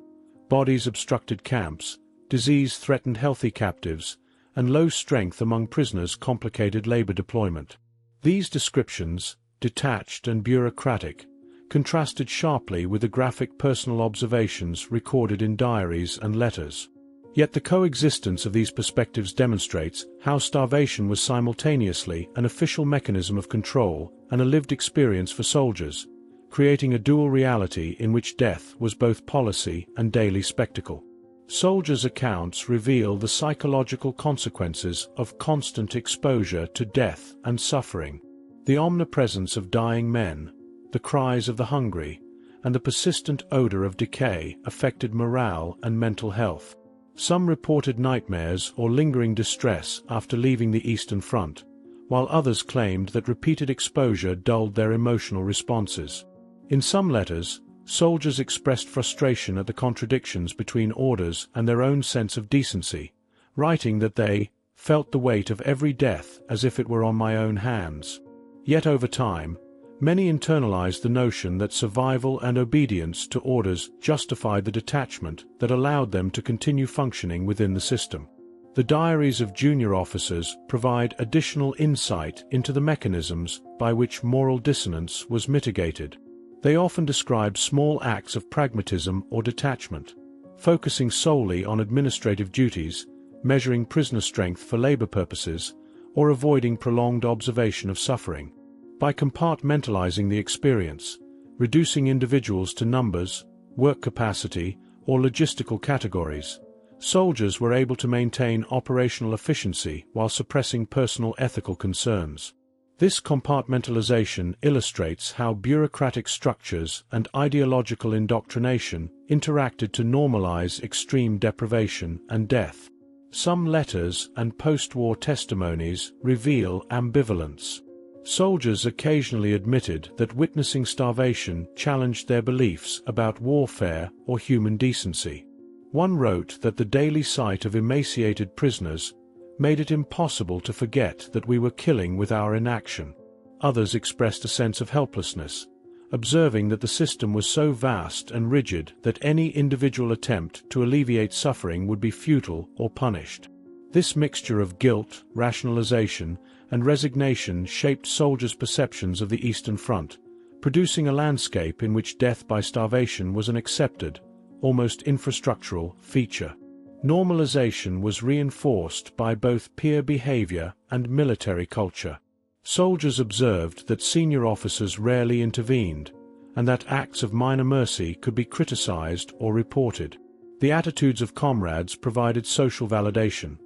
Bodies obstructed camps, disease threatened healthy captives, and low strength among prisoners complicated labor deployment. These descriptions, detached and bureaucratic, contrasted sharply with the graphic personal observations recorded in diaries and letters. Yet the coexistence of these perspectives demonstrates how starvation was simultaneously an official mechanism of control and a lived experience for soldiers, creating a dual reality in which death was both policy and daily spectacle. Soldiers' accounts reveal the psychological consequences of constant exposure to death and suffering. The omnipresence of dying men, the cries of the hungry, and the persistent odor of decay affected morale and mental health. Some reported nightmares or lingering distress after leaving the Eastern Front, while others claimed that repeated exposure dulled their emotional responses. In some letters, soldiers expressed frustration at the contradictions between orders and their own sense of decency, writing that they felt the weight of every death as if it were on my own hands. Yet over time, many internalized the notion that survival and obedience to orders justified the detachment that allowed them to continue functioning within the system. The diaries of junior officers provide additional insight into the mechanisms by which moral dissonance was mitigated. They often describe small acts of pragmatism or detachment, focusing solely on administrative duties, measuring prisoner strength for labor purposes, or avoiding prolonged observation of suffering. By compartmentalizing the experience, reducing individuals to numbers, work capacity, or logistical categories, soldiers were able to maintain operational efficiency while suppressing personal ethical concerns. This compartmentalization illustrates how bureaucratic structures and ideological indoctrination interacted to normalize extreme deprivation and death. Some letters and post-war testimonies reveal ambivalence. Soldiers occasionally admitted that witnessing starvation challenged their beliefs about warfare or human decency. One wrote that the daily sight of emaciated prisoners made it impossible to forget that we were killing with our inaction. Others expressed a sense of helplessness, observing that the system was so vast and rigid that any individual attempt to alleviate suffering would be futile or punished. This mixture of guilt, rationalization, and resignation shaped soldiers' perceptions of the Eastern Front, producing a landscape in which death by starvation was an accepted, almost infrastructural, feature. Normalization was reinforced by both peer behavior and military culture. Soldiers observed that senior officers rarely intervened, and that acts of minor mercy could be criticized or reported. The attitudes of comrades provided social validation.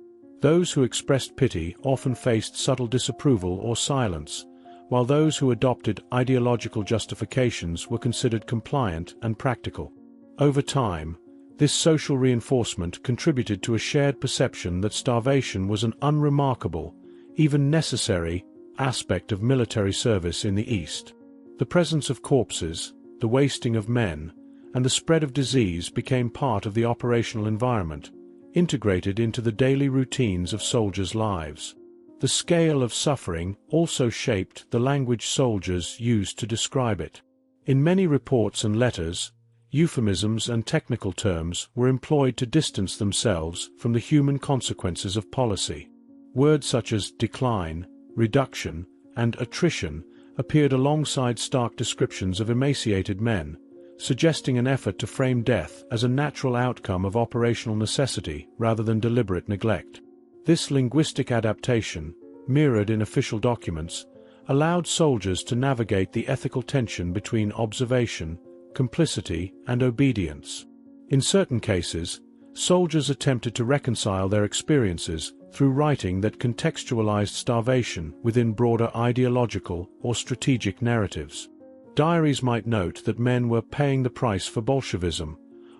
Those who expressed pity often faced subtle disapproval or silence, while those who adopted ideological justifications were considered compliant and practical. Over time, this social reinforcement contributed to a shared perception that starvation was an unremarkable, even necessary, aspect of military service in the East. The presence of corpses, the wasting of men, and the spread of disease became part of the operational environment, integrated into the daily routines of soldiers' lives. The scale of suffering also shaped the language soldiers used to describe it. In many reports and letters, euphemisms and technical terms were employed to distance themselves from the human consequences of policy. Words such as decline, reduction, and attrition appeared alongside stark descriptions of emaciated men, suggesting an effort to frame death as a natural outcome of operational necessity rather than deliberate neglect. This linguistic adaptation, mirrored in official documents, allowed soldiers to navigate the ethical tension between observation, complicity, and obedience. In certain cases, soldiers attempted to reconcile their experiences through writing that contextualized starvation within broader ideological or strategic narratives. Diaries might note that men were paying the price for Bolshevism,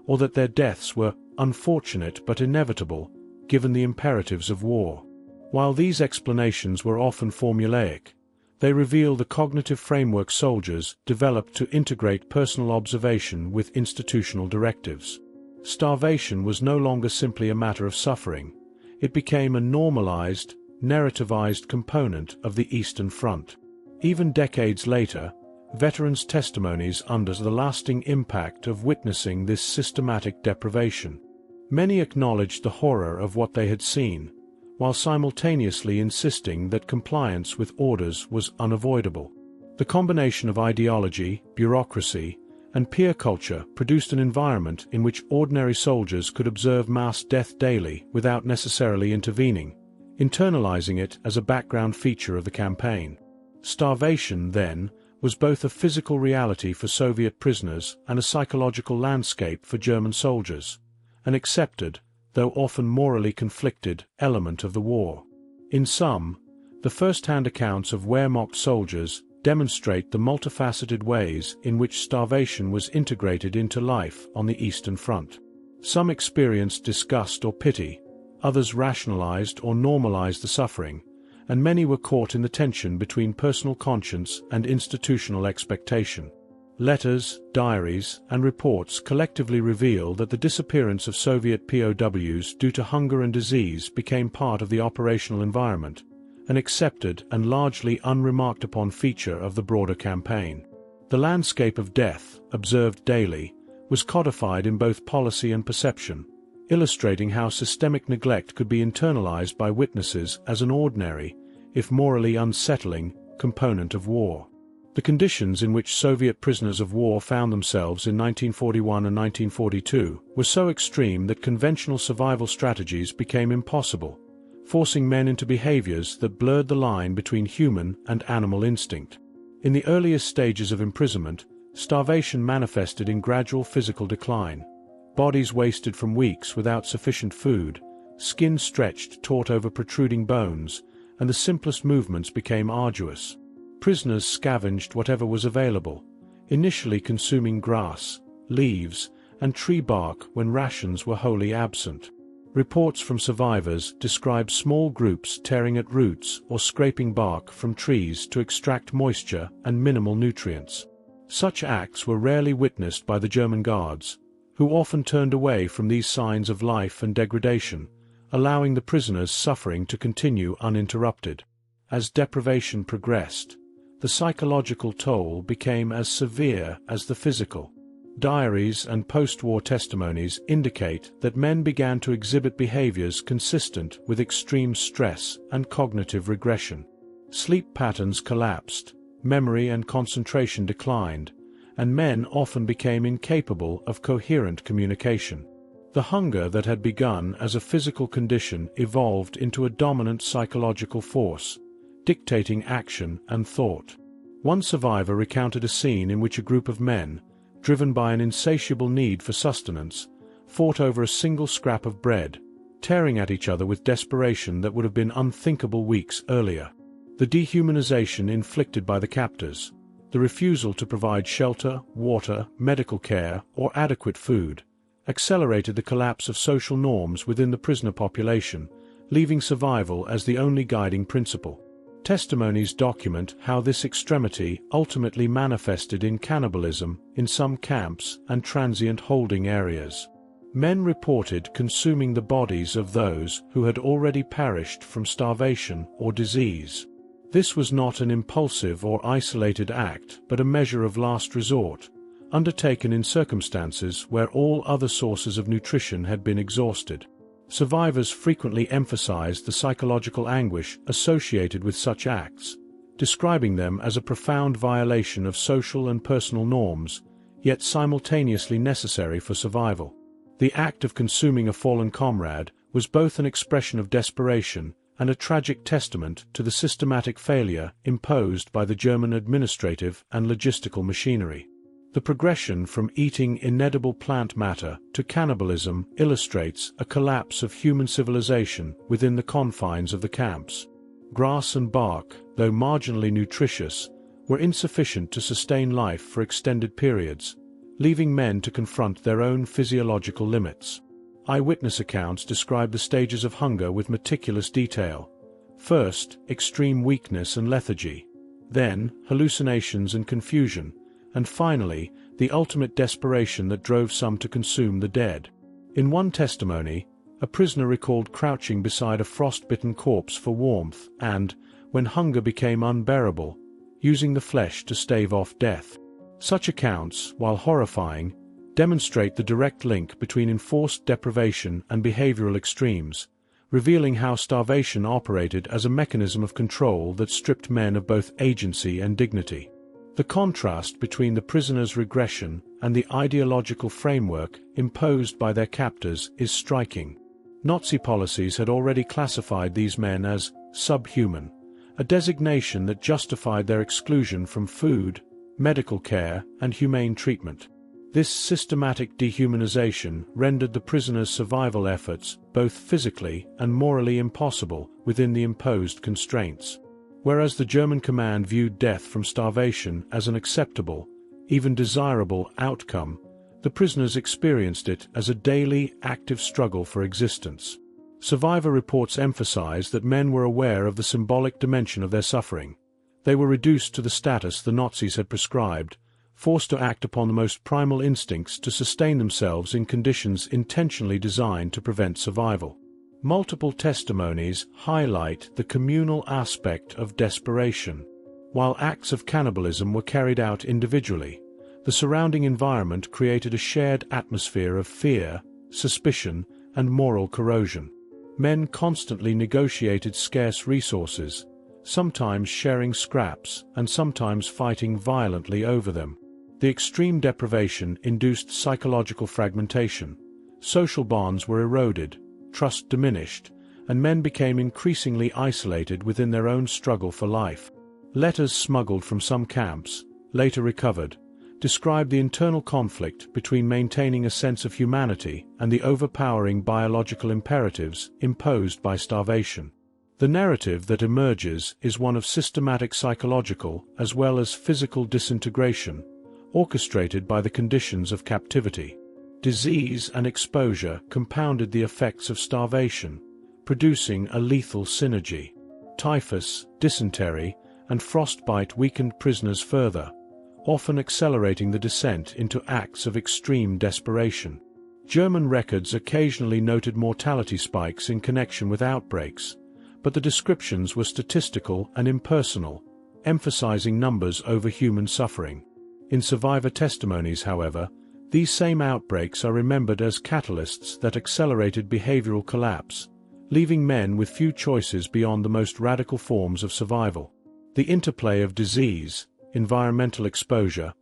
or that their deaths were unfortunate but inevitable, given the imperatives of war. While these explanations were often formulaic, they reveal the cognitive framework soldiers developed to integrate personal observation with institutional directives. Starvation was no longer simply a matter of suffering. It became a normalized, narrativized component of the Eastern Front. Even decades later, veterans' testimonies under the lasting impact of witnessing this systematic deprivation. Many acknowledged the horror of what they had seen, while simultaneously insisting that compliance with orders was unavoidable. The combination of ideology, bureaucracy, and peer culture produced an environment in which ordinary soldiers could observe mass death daily without necessarily intervening, internalizing it as a background feature of the campaign. Starvation, then, was both a physical reality for Soviet prisoners and a psychological landscape for German soldiers, an accepted, though often morally conflicted, element of the war. In sum, the first-hand accounts of Wehrmacht soldiers demonstrate the multifaceted ways in which starvation was integrated into life on the Eastern Front. Some experienced disgust or pity, others rationalized or normalized the suffering, and many were caught in the tension between personal conscience and institutional expectation. Letters, diaries, and reports collectively reveal that the disappearance of Soviet POWs due to hunger and disease became part of the operational environment, an accepted and largely unremarked upon feature of the broader campaign. The landscape of death, observed daily, was codified in both policy and perception, illustrating how systemic neglect could be internalized by witnesses as an ordinary, if morally unsettling, component of war. The conditions in which Soviet prisoners of war found themselves in 1941 and 1942 were so extreme that conventional survival strategies became impossible, forcing men into behaviors that blurred the line between human and animal instinct. In the earliest stages of imprisonment, starvation manifested in gradual physical decline. Bodies wasted from weeks without sufficient food, skin stretched taut over protruding bones, and the simplest movements became arduous. Prisoners scavenged whatever was available, initially consuming grass, leaves, and tree bark when rations were wholly absent. Reports from survivors describe small groups tearing at roots or scraping bark from trees to extract moisture and minimal nutrients. Such acts were rarely witnessed by the German guards, who often turned away from these signs of life and degradation, allowing the prisoners' suffering to continue uninterrupted. As deprivation progressed, the psychological toll became as severe as the physical. Diaries and post-war testimonies indicate that men began to exhibit behaviors consistent with extreme stress and cognitive regression. Sleep patterns collapsed, memory and concentration declined, and men often became incapable of coherent communication. The hunger that had begun as a physical condition evolved into a dominant psychological force, dictating action and thought. One survivor recounted a scene in which a group of men, driven by an insatiable need for sustenance, fought over a single scrap of bread, tearing at each other with desperation that would have been unthinkable weeks earlier. The dehumanization inflicted by the captors, the refusal to provide shelter, water, medical care, or adequate food, accelerated the collapse of social norms within the prisoner population, leaving survival as the only guiding principle. Testimonies document how this extremity ultimately manifested in cannibalism in some camps and transient holding areas. Men reported consuming the bodies of those who had already perished from starvation or disease. This was not an impulsive or isolated act but a measure of last resort, undertaken in circumstances where all other sources of nutrition had been exhausted. Survivors frequently emphasized the psychological anguish associated with such acts, describing them as a profound violation of social and personal norms, yet simultaneously necessary for survival. The act of consuming a fallen comrade was both an expression of desperation and a tragic testament to the systematic failure imposed by the German administrative and logistical machinery. The progression from eating inedible plant matter to cannibalism illustrates a collapse of human civilization within the confines of the camps. Grass and bark, though marginally nutritious, were insufficient to sustain life for extended periods, leaving men to confront their own physiological limits. Eyewitness accounts describe the stages of hunger with meticulous detail. First, extreme weakness and lethargy. Then, hallucinations and confusion. And finally, the ultimate desperation that drove some to consume the dead. In one testimony, a prisoner recalled crouching beside a frost-bitten corpse for warmth and, when hunger became unbearable, using the flesh to stave off death. Such accounts, while horrifying, demonstrate the direct link between enforced deprivation and behavioral extremes, revealing how starvation operated as a mechanism of control that stripped men of both agency and dignity. The contrast between the prisoners' regression and the ideological framework imposed by their captors is striking. Nazi policies had already classified these men as subhuman, a designation that justified their exclusion from food, medical care, and humane treatment. This systematic dehumanization rendered the prisoners' survival efforts both physically and morally impossible within the imposed constraints. Whereas the German command viewed death from starvation as an acceptable, even desirable outcome, the prisoners experienced it as a daily, active struggle for existence. Survivor reports emphasize that men were aware of the symbolic dimension of their suffering. They were reduced to the status the Nazis had prescribed, forced to act upon the most primal instincts to sustain themselves in conditions intentionally designed to prevent survival. Multiple testimonies highlight the communal aspect of desperation. While acts of cannibalism were carried out individually, the surrounding environment created a shared atmosphere of fear, suspicion, and moral corrosion. Men constantly negotiated scarce resources, sometimes sharing scraps and sometimes fighting violently over them. The extreme deprivation induced psychological fragmentation. Social bonds were eroded, trust diminished, and men became increasingly isolated within their own struggle for life. Letters smuggled from some camps, later recovered, describe the internal conflict between maintaining a sense of humanity and the overpowering biological imperatives imposed by starvation. The narrative that emerges is one of systematic psychological as well as physical disintegration, orchestrated by the conditions of captivity. Disease and exposure compounded the effects of starvation, producing a lethal synergy. Typhus, dysentery, and frostbite weakened prisoners further, often accelerating the descent into acts of extreme desperation. German records occasionally noted mortality spikes in connection with outbreaks, but the descriptions were statistical and impersonal, emphasizing numbers over human suffering. In survivor testimonies, however, these same outbreaks are remembered as catalysts that accelerated behavioral collapse, leaving men with few choices beyond the most radical forms of survival. The interplay of disease, environmental exposure,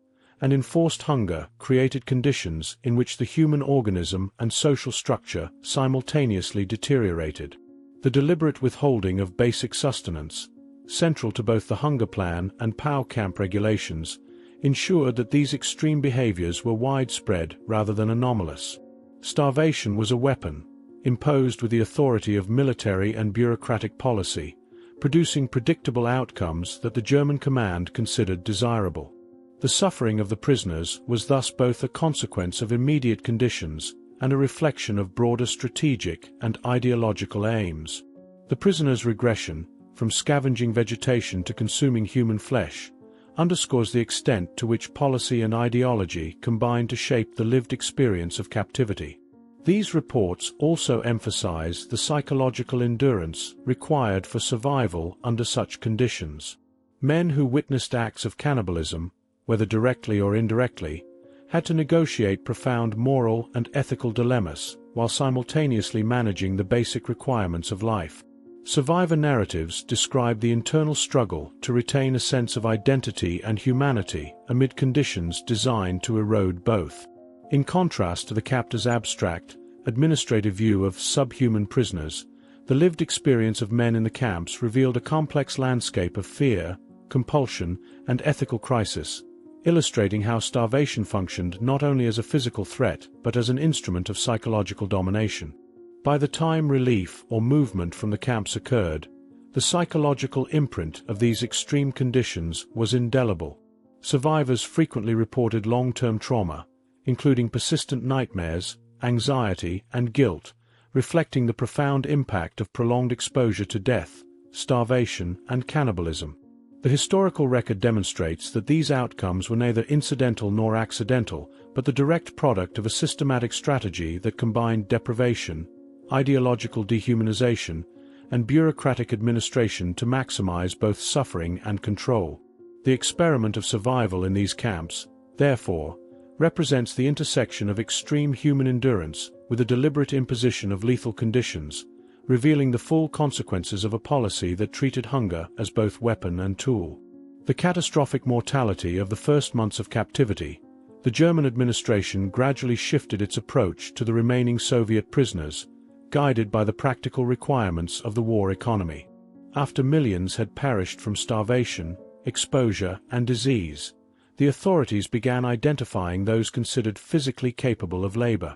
and enforced hunger created conditions in which the human organism and social structure simultaneously deteriorated. The deliberate withholding of basic sustenance, central to both the hunger plan and POW camp regulations, ensured that these extreme behaviors were widespread rather than anomalous. Starvation was a weapon, imposed with the authority of military and bureaucratic policy, producing predictable outcomes that the German command considered desirable. The suffering of the prisoners was thus both a consequence of immediate conditions and a reflection of broader strategic and ideological aims. The prisoners' regression, from scavenging vegetation to consuming human flesh, underscores the extent to which policy and ideology combine to shape the lived experience of captivity. These reports also emphasize the psychological endurance required for survival under such conditions. Men who witnessed acts of cannibalism, whether directly or indirectly, had to negotiate profound moral and ethical dilemmas while simultaneously managing the basic requirements of life. Survivor narratives describe the internal struggle to retain a sense of identity and humanity amid conditions designed to erode both. In contrast to the captor's abstract, administrative view of subhuman prisoners, the lived experience of men in the camps revealed a complex landscape of fear, compulsion, and ethical crisis, illustrating how starvation functioned not only as a physical threat but as an instrument of psychological domination. By the time relief or movement from the camps occurred, the psychological imprint of these extreme conditions was indelible. Survivors frequently reported long-term trauma, including persistent nightmares, anxiety, and guilt, reflecting the profound impact of prolonged exposure to death, starvation, and cannibalism. The historical record demonstrates that these outcomes were neither incidental nor accidental, but the direct product of a systematic strategy that combined deprivation, ideological dehumanization, and bureaucratic administration to maximize both suffering and control. The experiment of survival in these camps, therefore, represents the intersection of extreme human endurance with a deliberate imposition of lethal conditions, revealing the full consequences of a policy that treated hunger as both weapon and tool. The catastrophic mortality of the first months of captivity, the German administration gradually shifted its approach to the remaining Soviet prisoners, guided by the practical requirements of the war economy. After millions had perished from starvation, exposure, and disease, the authorities began identifying those considered physically capable of labor.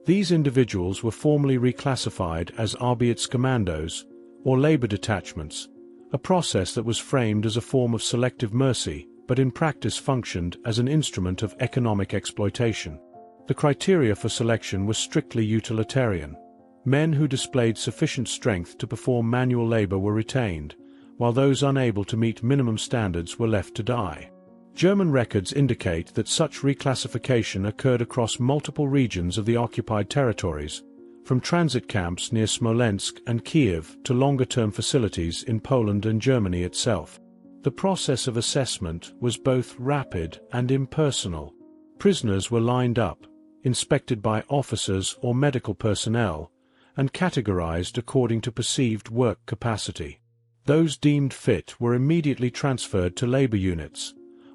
These individuals were formally reclassified as Arbeitskommandos, or labor detachments, a process that was framed as a form of selective mercy, but in practice functioned as an instrument of economic exploitation. The criteria for selection were strictly utilitarian. Men who displayed sufficient strength to perform manual labor were retained, while those unable to meet minimum standards were left to die. German records indicate that such reclassification occurred across multiple regions of the occupied territories, from transit camps near Smolensk and Kiev to longer-term facilities in Poland and Germany itself. The process of assessment was both rapid and impersonal. Prisoners were lined up, inspected by officers or medical personnel, and categorized according to perceived work capacity. Those deemed fit were immediately transferred to labor units,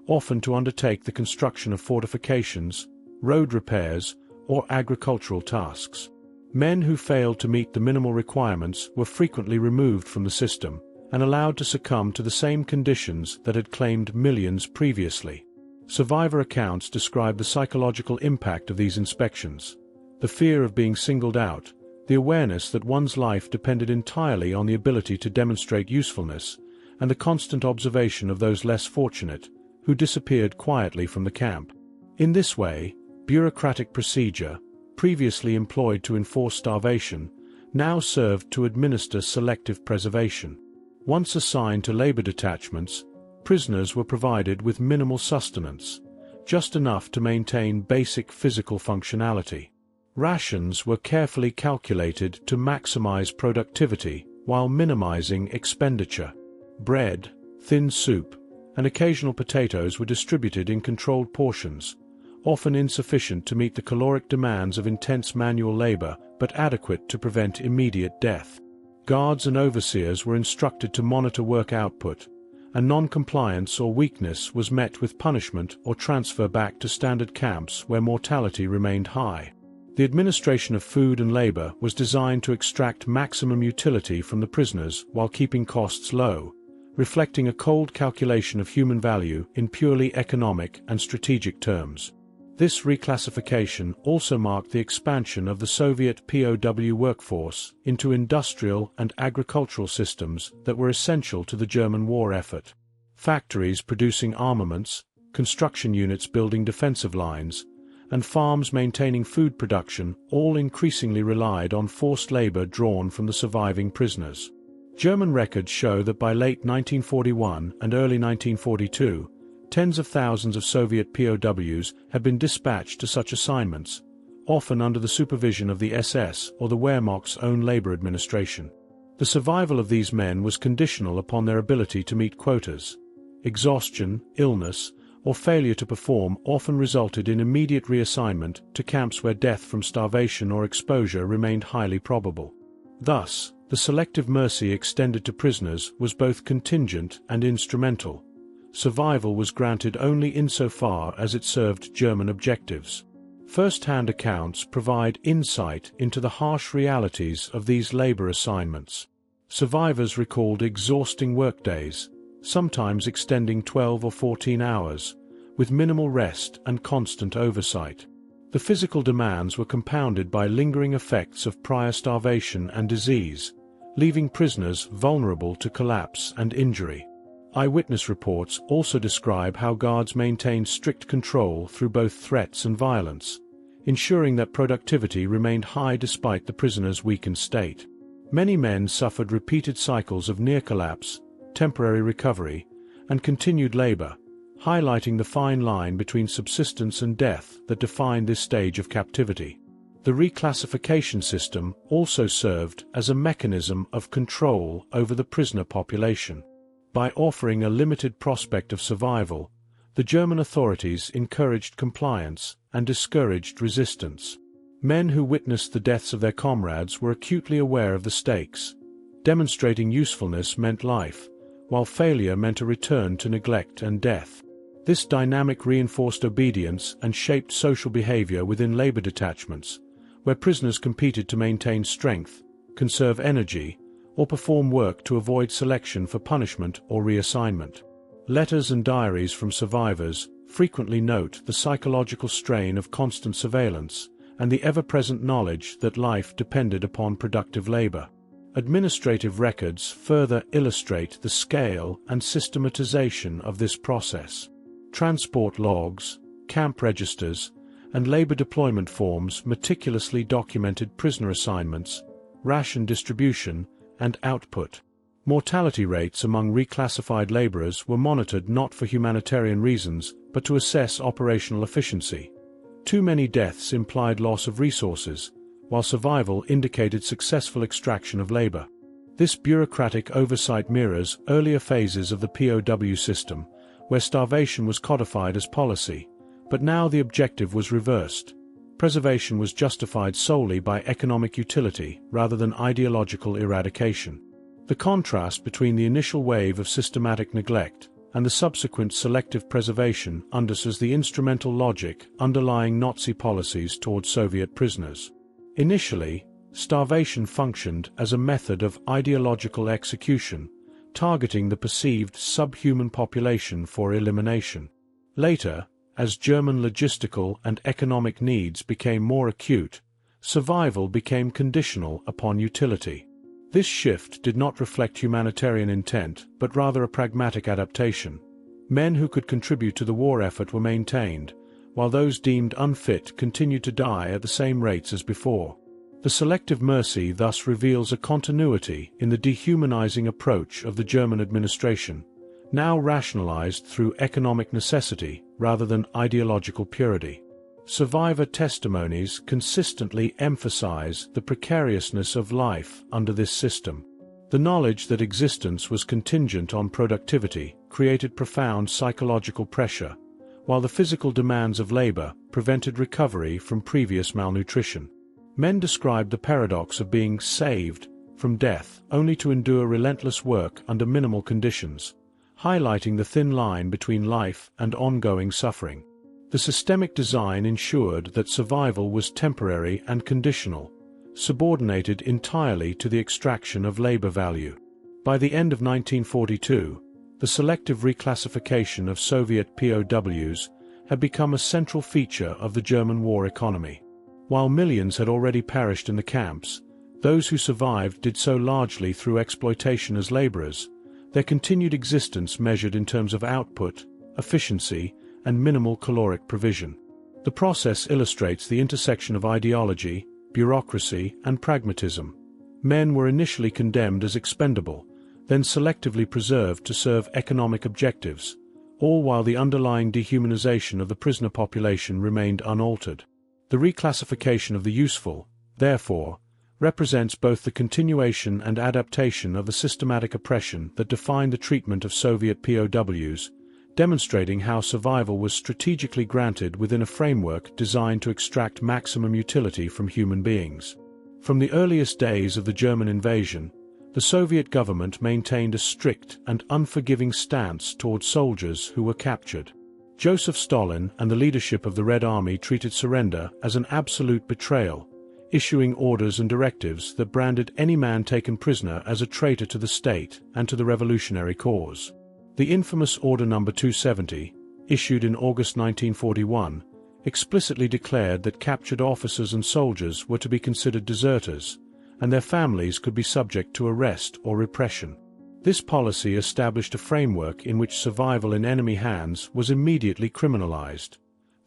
often to undertake the construction of fortifications, road repairs, or agricultural tasks. Men who failed to meet the minimal requirements were frequently removed from the system and allowed to succumb to the same conditions that had claimed millions previously. Survivor accounts describe the psychological impact of these inspections: the fear of being singled out, the awareness that one's life depended entirely on the ability to demonstrate usefulness, and the constant observation of those less fortunate, who disappeared quietly from the camp. In this way, bureaucratic procedure, previously employed to enforce starvation, now served to administer selective preservation. Once assigned to labor detachments, prisoners were provided with minimal sustenance, just enough to maintain basic physical functionality. Rations were carefully calculated to maximize productivity while minimizing expenditure. Bread, thin soup, and occasional potatoes were distributed in controlled portions, often insufficient to meet the caloric demands of intense manual labor but adequate to prevent immediate death. Guards and overseers were instructed to monitor work output, and non-compliance or weakness was met with punishment or transfer back to standard camps where mortality remained high. The administration of food and labor was designed to extract maximum utility from the prisoners while keeping costs low, reflecting a cold calculation of human value in purely economic and strategic terms. This reclassification also marked the expansion of the Soviet POW workforce into industrial and agricultural systems that were essential to the German war effort. Factories producing armaments, construction units building defensive lines, and farms maintaining food production all increasingly relied on forced labor drawn from the surviving prisoners. German records show that by late 1941 and early 1942, tens of thousands of Soviet POWs had been dispatched to such assignments, often under the supervision of the SS or the Wehrmacht's own labor administration. The survival of these men was conditional upon their ability to meet quotas. Exhaustion, illness, or failure to perform often resulted in immediate reassignment to camps where death from starvation or exposure remained highly probable. Thus, the selective mercy extended to prisoners was both contingent and instrumental. Survival was granted only insofar as it served German objectives. First-hand accounts provide insight into the harsh realities of these labor assignments. Survivors recalled exhausting workdays, sometimes extending 12 or 14 hours, with minimal rest and constant oversight. The physical demands were compounded by lingering effects of prior starvation and disease, leaving prisoners vulnerable to collapse and injury. Eyewitness reports also describe how guards maintained strict control through both threats and violence, ensuring that productivity remained high despite the prisoners' weakened state. Many men suffered repeated cycles of near collapse, temporary recovery, and continued labor, highlighting the fine line between subsistence and death that defined this stage of captivity. The reclassification system also served as a mechanism of control over the prisoner population. By offering a limited prospect of survival, the German authorities encouraged compliance and discouraged resistance. Men who witnessed the deaths of their comrades were acutely aware of the stakes. Demonstrating usefulness meant life, while failure meant a return to neglect and death. This dynamic reinforced obedience and shaped social behavior within labor detachments, where prisoners competed to maintain strength, conserve energy, or perform work to avoid selection for punishment or reassignment. Letters and diaries from survivors frequently note the psychological strain of constant surveillance and the ever-present knowledge that life depended upon productive labor. Administrative records further illustrate the scale and systematization of this process. Transport logs, camp registers, and labor deployment forms meticulously documented prisoner assignments, ration distribution, and output. Mortality rates among reclassified laborers were monitored not for humanitarian reasons but to assess operational efficiency. Too many deaths implied loss of resources, while survival indicated successful extraction of labor. This bureaucratic oversight mirrors earlier phases of the POW system, where starvation was codified as policy, but now the objective was reversed. Preservation was justified solely by economic utility rather than ideological eradication. The contrast between the initial wave of systematic neglect and the subsequent selective preservation underscores the instrumental logic underlying Nazi policies toward Soviet prisoners. Initially, starvation functioned as a method of ideological execution, targeting the perceived subhuman population for elimination. Later, as German logistical and economic needs became more acute, survival became conditional upon utility. This shift did not reflect humanitarian intent, but rather a pragmatic adaptation. Men who could contribute to the war effort were maintained, while those deemed unfit continued to die at the same rates as before. The selective mercy thus reveals a continuity in the dehumanizing approach of the German administration, now rationalized through economic necessity rather than ideological purity. Survivor testimonies consistently emphasize the precariousness of life under this system. The knowledge that existence was contingent on productivity created profound psychological pressure, while the physical demands of labor prevented recovery from previous malnutrition. Men described the paradox of being saved from death only to endure relentless work under minimal conditions, highlighting the thin line between life and ongoing suffering. The systemic design ensured that survival was temporary and conditional, subordinated entirely to the extraction of labor value. By the end of 1942, the selective reclassification of Soviet POWs had become a central feature of the German war economy. While millions had already perished in the camps, those who survived did so largely through exploitation as laborers, their continued existence measured in terms of output, efficiency, and minimal caloric provision. The process illustrates the intersection of ideology, bureaucracy, and pragmatism. Men were initially condemned as expendable, then selectively preserved to serve economic objectives, all while the underlying dehumanization of the prisoner population remained unaltered. The reclassification of the useful, therefore, represents both the continuation and adaptation of the systematic oppression that defined the treatment of Soviet POWs, demonstrating how survival was strategically granted within a framework designed to extract maximum utility from human beings. From the earliest days of the German invasion, the Soviet government maintained a strict and unforgiving stance toward soldiers who were captured. Joseph Stalin and the leadership of the Red Army treated surrender as an absolute betrayal, issuing orders and directives that branded any man taken prisoner as a traitor to the state and to the revolutionary cause. The infamous Order No. 270, issued in August 1941, explicitly declared that captured officers and soldiers were to be considered deserters, and their families could be subject to arrest or repression. This policy established a framework in which survival in enemy hands was immediately criminalized.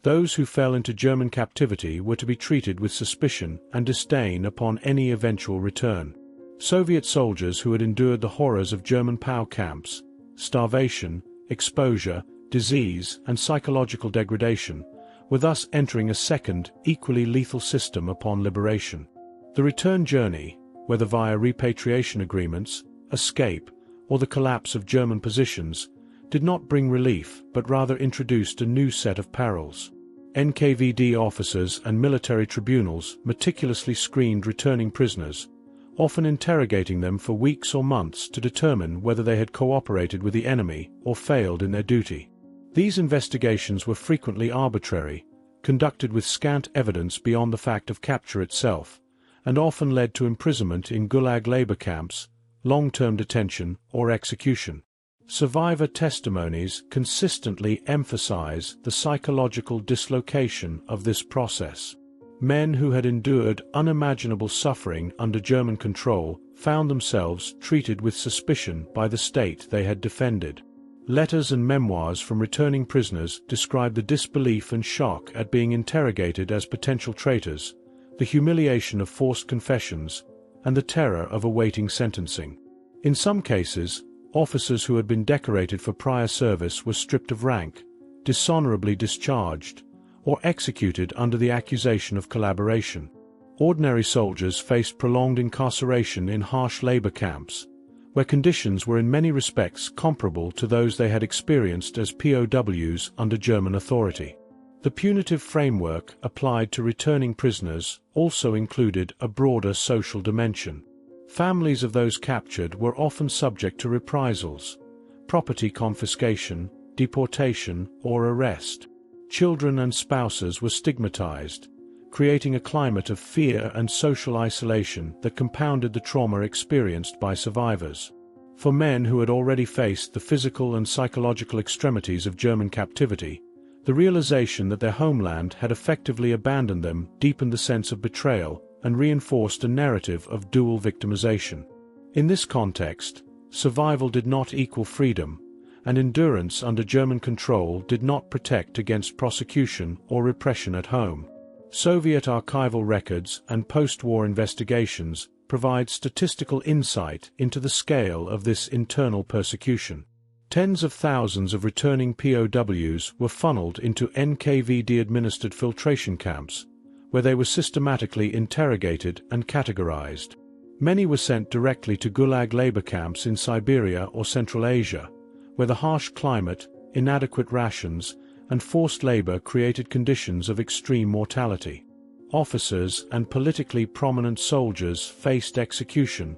Those who fell into German captivity were to be treated with suspicion and disdain upon any eventual return. Soviet soldiers who had endured the horrors of German POW camps, starvation, exposure, disease, and psychological degradation, were thus entering a second, equally lethal system upon liberation. The return journey, whether via repatriation agreements, escape, or the collapse of German positions, did not bring relief but rather introduced a new set of perils. NKVD officers and military tribunals meticulously screened returning prisoners, often interrogating them for weeks or months to determine whether they had cooperated with the enemy or failed in their duty. These investigations were frequently arbitrary, conducted with scant evidence beyond the fact of capture itself, and often led to imprisonment in Gulag labor camps, long-term detention, or execution. Survivor testimonies consistently emphasize the psychological dislocation of this process. Men who had endured unimaginable suffering under German control found themselves treated with suspicion by the state they had defended. Letters and memoirs from returning prisoners describe the disbelief and shock at being interrogated as potential traitors, the humiliation of forced confessions, and the terror of awaiting sentencing. In some cases, officers who had been decorated for prior service were stripped of rank, dishonorably discharged, or executed under the accusation of collaboration. Ordinary soldiers faced prolonged incarceration in harsh labor camps, where conditions were in many respects comparable to those they had experienced as POWs under German authority. The punitive framework applied to returning prisoners also included a broader social dimension. Families of those captured were often subject to reprisals, property confiscation, deportation, or arrest. Children and spouses were stigmatized, creating a climate of fear and social isolation that compounded the trauma experienced by survivors. For men who had already faced the physical and psychological extremities of German captivity, the realization that their homeland had effectively abandoned them deepened the sense of betrayal and reinforced a narrative of dual victimization. In this context, survival did not equal freedom, and endurance under German control did not protect against prosecution or repression at home. Soviet archival records and post-war investigations provide statistical insight into the scale of this internal persecution. Tens of thousands of returning POWs were funneled into NKVD-administered filtration camps, where they were systematically interrogated and categorized. Many were sent directly to Gulag labor camps in Siberia or Central Asia, where the harsh climate, inadequate rations, and forced labor created conditions of extreme mortality. Officers and politically prominent soldiers faced execution,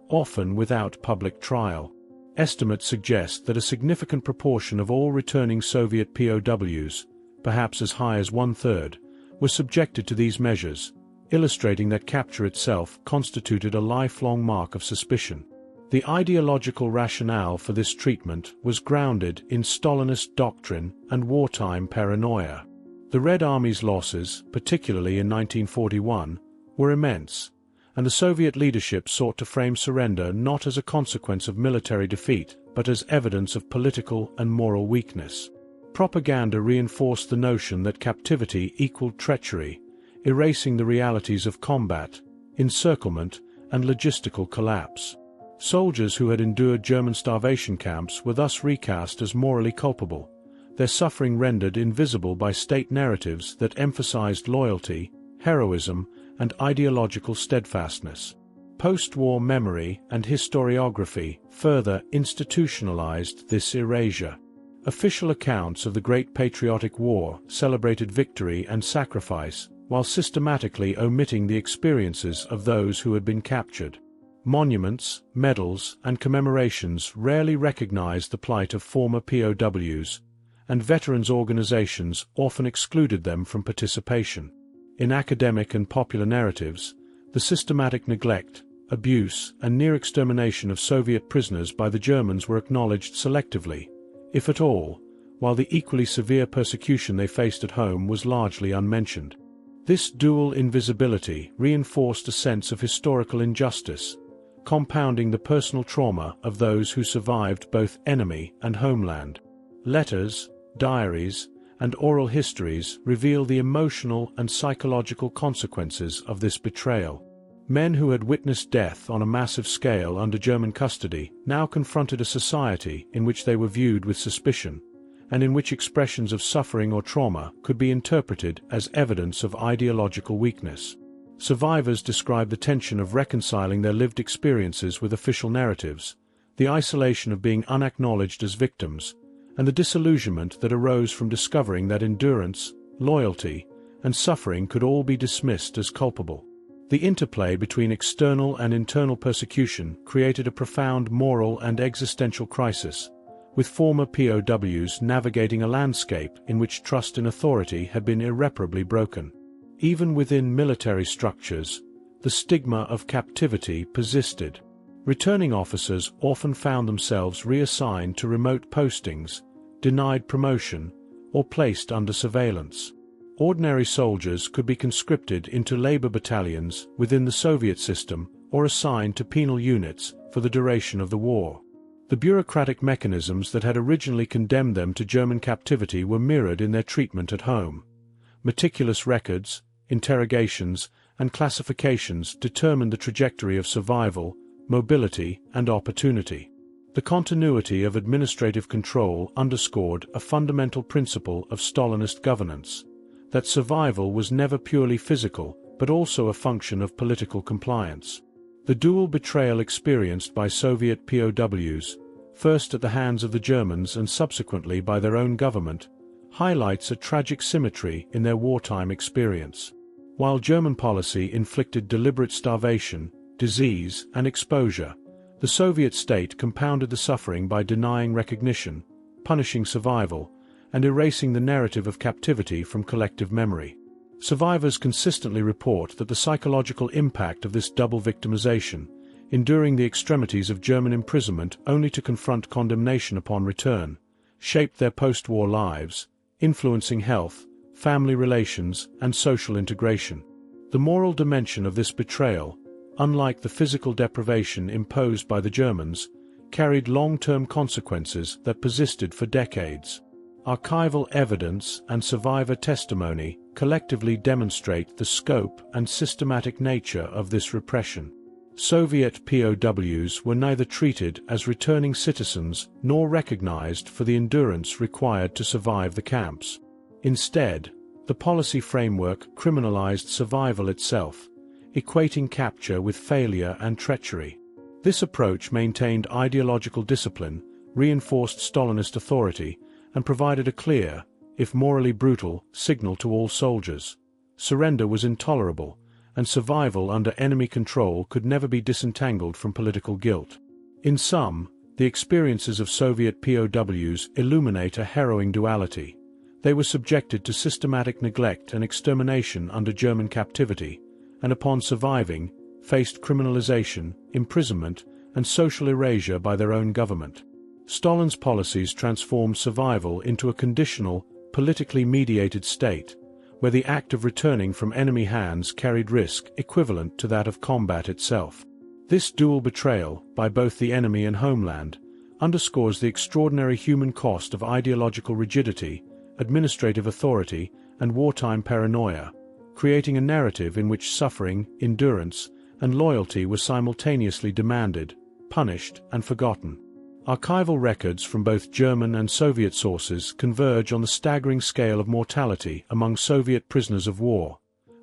often without public trial. Estimates suggest that a significant proportion of all returning Soviet POWs, perhaps as high as one-third, were subjected to these measures, illustrating that capture itself constituted a lifelong mark of suspicion. The ideological rationale for this treatment was grounded in Stalinist doctrine and wartime paranoia. The Red Army's losses, particularly in 1941, were immense, and the Soviet leadership sought to frame surrender not as a consequence of military defeat, but as evidence of political and moral weakness. Propaganda reinforced the notion that captivity equaled treachery, erasing the realities of combat, encirclement, and logistical collapse. Soldiers who had endured German starvation camps were thus recast as morally culpable, their suffering rendered invisible by state narratives that emphasized loyalty, heroism, and ideological steadfastness. Post-war memory and historiography further institutionalized this erasure. Official accounts of the Great Patriotic War celebrated victory and sacrifice, while systematically omitting the experiences of those who had been captured. Monuments, medals, and commemorations rarely recognized the plight of former POWs, and veterans organizations often excluded them from participation. In academic and popular narratives, the systematic neglect, abuse, and near-extermination of Soviet prisoners by the Germans were acknowledged selectively, if at all, while the equally severe persecution they faced at home was largely unmentioned. This dual invisibility reinforced a sense of historical injustice, compounding the personal trauma of those who survived both enemy and homeland. Letters, diaries, and oral histories reveal the emotional and psychological consequences of this betrayal. Men who had witnessed death on a massive scale under German custody now confronted a society in which they were viewed with suspicion, and in which expressions of suffering or trauma could be interpreted as evidence of ideological weakness. Survivors describe the tension of reconciling their lived experiences with official narratives, the isolation of being unacknowledged as victims, and the disillusionment that arose from discovering that endurance, loyalty, and suffering could all be dismissed as culpable. The interplay between external and internal persecution created a profound moral and existential crisis, with former POWs navigating a landscape in which trust in authority had been irreparably broken. Even within military structures, the stigma of captivity persisted. Returning officers often found themselves reassigned to remote postings, denied promotion, or placed under surveillance. Ordinary soldiers could be conscripted into labor battalions within the Soviet system or assigned to penal units for the duration of the war. The bureaucratic mechanisms that had originally condemned them to German captivity were mirrored in their treatment at home. Meticulous records, interrogations, and classifications determined the trajectory of survival, mobility, and opportunity. The continuity of administrative control underscored a fundamental principle of Stalinist governance, that survival was never purely physical, but also a function of political compliance. The dual betrayal experienced by Soviet POWs, first at the hands of the Germans and subsequently by their own government, highlights a tragic symmetry in their wartime experience. While German policy inflicted deliberate starvation, disease, and exposure, the Soviet state compounded the suffering by denying recognition, punishing survival, and erasing the narrative of captivity from collective memory. Survivors consistently report that the psychological impact of this double victimization, enduring the extremities of German imprisonment only to confront condemnation upon return, shaped their post-war lives, influencing health, family relations, and social integration. The moral dimension of this betrayal, unlike the physical deprivation imposed by the Germans, carried long-term consequences that persisted for decades. Archival evidence and survivor testimony collectively demonstrate the scope and systematic nature of this repression. Soviet POWs were neither treated as returning citizens nor recognized for the endurance required to survive the camps. Instead, the policy framework criminalized survival itself, equating capture with failure and treachery. This approach maintained ideological discipline, reinforced Stalinist authority, and provided a clear, if morally brutal, signal to all soldiers. Surrender was intolerable, and survival under enemy control could never be disentangled from political guilt. In sum, the experiences of Soviet POWs illuminate a harrowing duality. They were subjected to systematic neglect and extermination under German captivity, and upon surviving, faced criminalization, imprisonment, and social erasure by their own government. Stalin's policies transformed survival into a conditional, politically mediated state, where the act of returning from enemy hands carried risk equivalent to that of combat itself. This dual betrayal, by both the enemy and homeland, underscores the extraordinary human cost of ideological rigidity, administrative authority, and wartime paranoia, creating a narrative in which suffering, endurance, and loyalty were simultaneously demanded, punished, and forgotten. Archival records from both German and Soviet sources converge on the staggering scale of mortality among Soviet prisoners of war,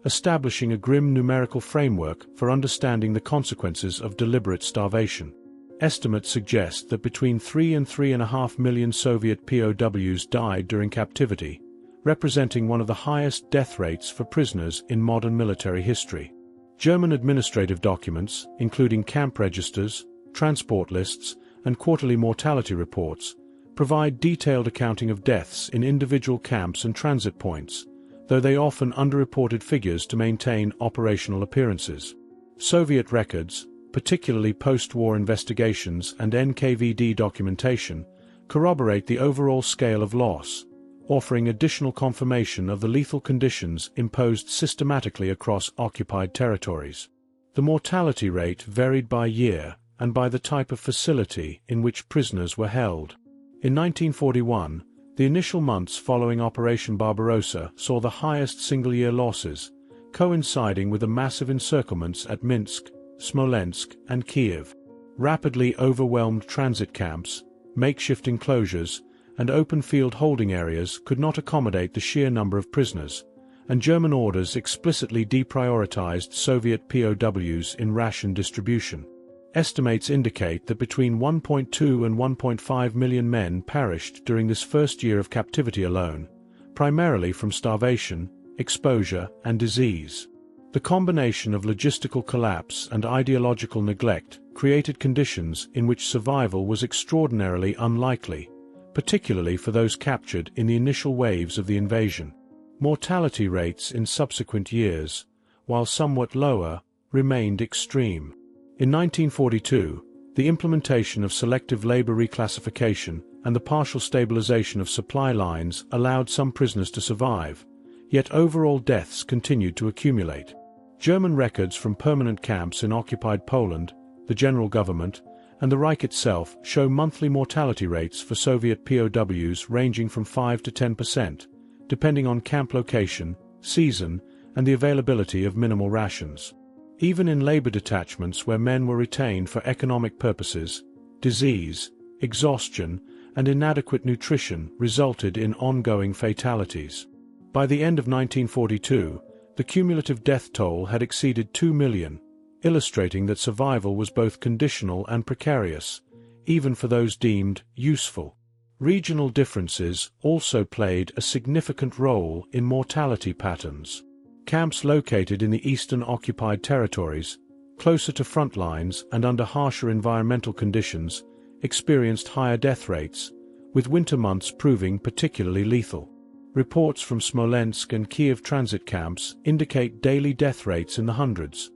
establishing a grim numerical framework for understanding the consequences of deliberate starvation. Estimates suggest that between 3 and 3.5 million Soviet POWs died during captivity, representing one of the highest death rates for prisoners in modern military history. German administrative documents, including camp registers, transport lists, and quarterly mortality reports, provide detailed accounting of deaths in individual camps and transit points, though they often underreported figures to maintain operational appearances. Soviet records, particularly post-war investigations and NKVD documentation, corroborate the overall scale of loss, offering additional confirmation of the lethal conditions imposed systematically across occupied territories. The mortality rate varied by year and by the type of facility in which prisoners were held. In 1941, the initial months following Operation Barbarossa saw the highest single-year losses, coinciding with the massive encirclements at Minsk, Smolensk, and Kiev. Rapidly overwhelmed transit camps, makeshift enclosures, and open-field holding areas could not accommodate the sheer number of prisoners, and German orders explicitly deprioritized Soviet POWs in ration distribution. Estimates indicate that between 1.2 and 1.5 million men perished during this first year of captivity alone, primarily from starvation, exposure, and disease. The combination of logistical collapse and ideological neglect created conditions in which survival was extraordinarily unlikely, particularly for those captured in the initial waves of the invasion. Mortality rates in subsequent years, while somewhat lower, remained extreme. In 1942, the implementation of selective labor reclassification and the partial stabilization of supply lines allowed some prisoners to survive, yet overall deaths continued to accumulate. German records from permanent camps in occupied Poland, the general government, and the Reich itself show monthly mortality rates for Soviet POWs ranging from 5 to 10%, depending on camp location, season, and the availability of minimal rations. Even in labor detachments where men were retained for economic purposes, disease, exhaustion, and inadequate nutrition resulted in ongoing fatalities. By the end of 1942, the cumulative death toll had exceeded 2 million, illustrating that survival was both conditional and precarious, even for those deemed useful. Regional differences also played a significant role in mortality patterns. Camps located in the eastern occupied territories, closer to front lines and under harsher environmental conditions, experienced higher death rates, with winter months proving particularly lethal. Reports from Smolensk and Kiev transit camps indicate daily death rates in the hundreds,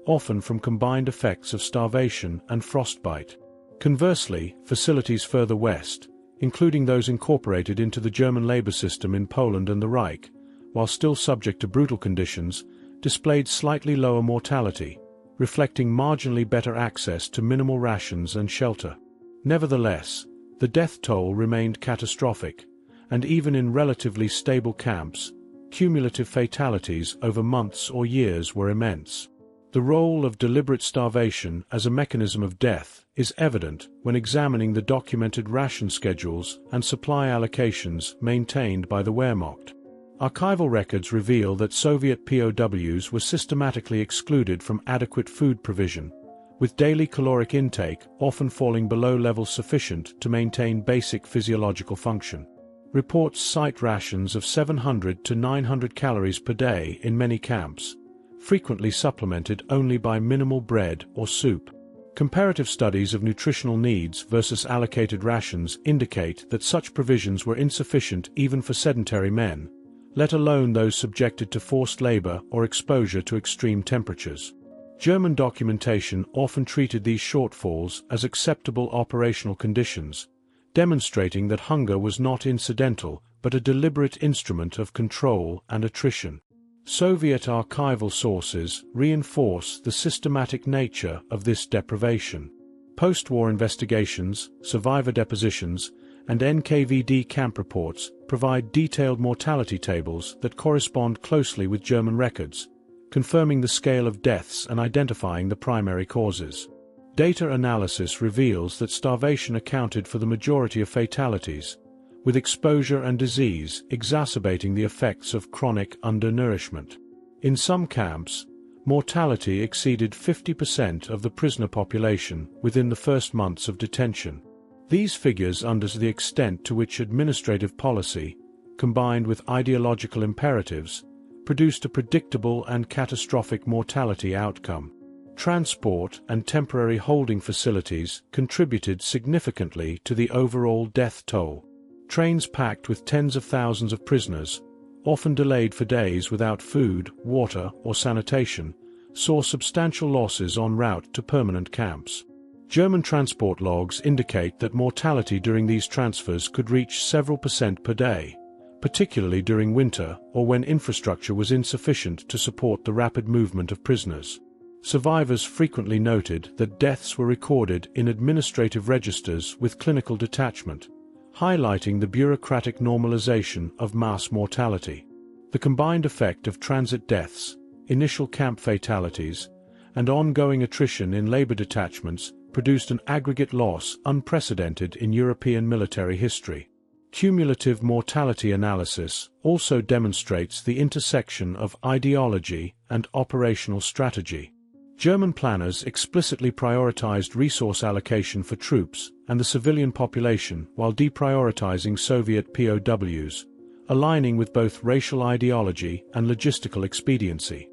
often from combined effects of starvation and frostbite. Conversely, facilities further west, including those incorporated into the German labor system in Poland and the Reich, while still subject to brutal conditions, displayed slightly lower mortality, reflecting marginally better access to minimal rations and shelter. Nevertheless, the death toll remained catastrophic, and even in relatively stable camps, cumulative fatalities over months or years were immense. The role of deliberate starvation as a mechanism of death is evident when examining the documented ration schedules and supply allocations maintained by the Wehrmacht. Archival records reveal that Soviet POWs were systematically excluded from adequate food provision, with daily caloric intake often falling below levels sufficient to maintain basic physiological function. Reports cite rations of 700 to 900 calories per day in many camps, frequently supplemented only by minimal bread or soup. Comparative studies of nutritional needs versus allocated rations indicate that such provisions were insufficient even for sedentary men, let alone those subjected to forced labor or exposure to extreme temperatures. German documentation often treated these shortfalls as acceptable operational conditions, demonstrating that hunger was not incidental but a deliberate instrument of control and attrition. Soviet archival sources reinforce the systematic nature of this deprivation. Post-war investigations, survivor depositions, and NKVD camp reports provide detailed mortality tables that correspond closely with German records, confirming the scale of deaths and identifying the primary causes. Data analysis reveals that starvation accounted for the majority of fatalities, with exposure and disease exacerbating the effects of chronic undernourishment. In some camps, mortality exceeded 50% of the prisoner population within the first months of detention. These figures underscore the extent to which administrative policy, combined with ideological imperatives, produced a predictable and catastrophic mortality outcome. Transport and temporary holding facilities contributed significantly to the overall death toll. Trains packed with tens of thousands of prisoners, often delayed for days without food, water, or sanitation, saw substantial losses en route to permanent camps. German transport logs indicate that mortality during these transfers could reach several percent per day, particularly during winter or when infrastructure was insufficient to support the rapid movement of prisoners. Survivors frequently noted that deaths were recorded in administrative registers with clinical detachment, highlighting the bureaucratic normalization of mass mortality. The combined effect of transit deaths, initial camp fatalities, and ongoing attrition in labor detachments produced an aggregate loss unprecedented in European military history. Cumulative mortality analysis also demonstrates the intersection of ideology and operational strategy. German planners explicitly prioritized resource allocation for troops and the civilian population while deprioritizing Soviet POWs, aligning with both racial ideology and logistical expediency.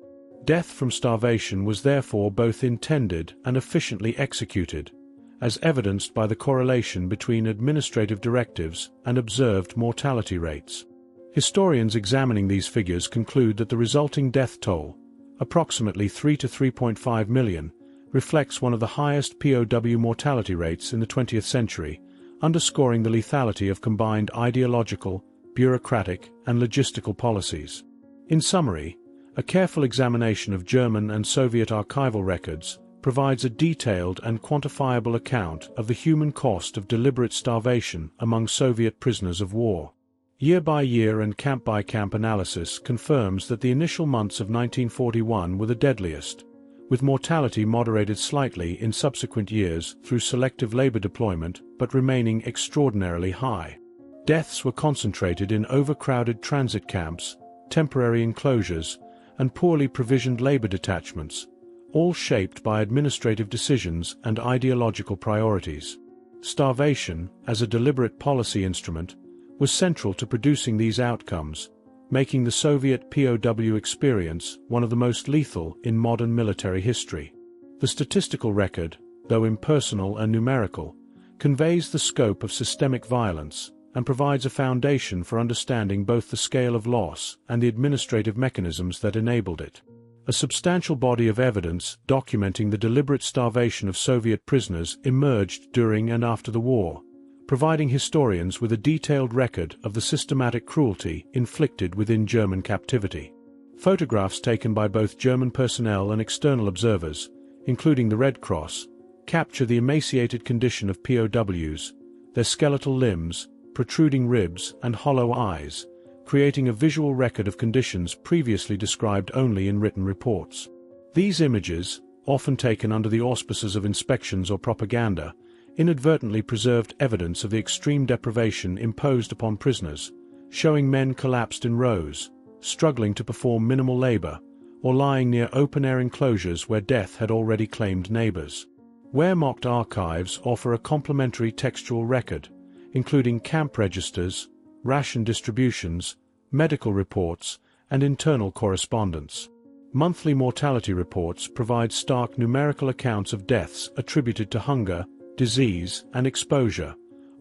Death from starvation was therefore both intended and efficiently executed, as evidenced by the correlation between administrative directives and observed mortality rates. Historians examining these figures conclude that the resulting death toll, approximately 3 to 3.5 million, reflects one of the highest POW mortality rates in the 20th century, underscoring the lethality of combined ideological, bureaucratic, and logistical policies. In summary, a careful examination of German and Soviet archival records provides a detailed and quantifiable account of the human cost of deliberate starvation among Soviet prisoners of war. Year-by-year and camp-by-camp analysis confirms that the initial months of 1941 were the deadliest, with mortality moderated slightly in subsequent years through selective labor deployment but remaining extraordinarily high. Deaths were concentrated in overcrowded transit camps, temporary enclosures, and poorly provisioned labor detachments, all shaped by administrative decisions and ideological priorities. Starvation, as a deliberate policy instrument, was central to producing these outcomes, making the Soviet POW experience one of the most lethal in modern military history. The statistical record, though impersonal and numerical, conveys the scope of systemic violence and provides a foundation for understanding both the scale of loss and the administrative mechanisms that enabled it. A substantial body of evidence documenting the deliberate starvation of Soviet prisoners emerged during and after the war, providing historians with a detailed record of the systematic cruelty inflicted within German captivity. Photographs taken by both German personnel and external observers, including the Red Cross, capture the emaciated condition of POWs, their skeletal limbs, protruding ribs, and hollow eyes, creating a visual record of conditions previously described only in written reports. These images, often taken under the auspices of inspections or propaganda, inadvertently preserved evidence of the extreme deprivation imposed upon prisoners, showing men collapsed in rows, struggling to perform minimal labor, or lying near open-air enclosures where death had already claimed neighbors. Wehrmacht archives offer a complementary textual record, including camp registers, ration distributions, medical reports, and internal correspondence. Monthly mortality reports provide stark numerical accounts of deaths attributed to hunger, disease, and exposure,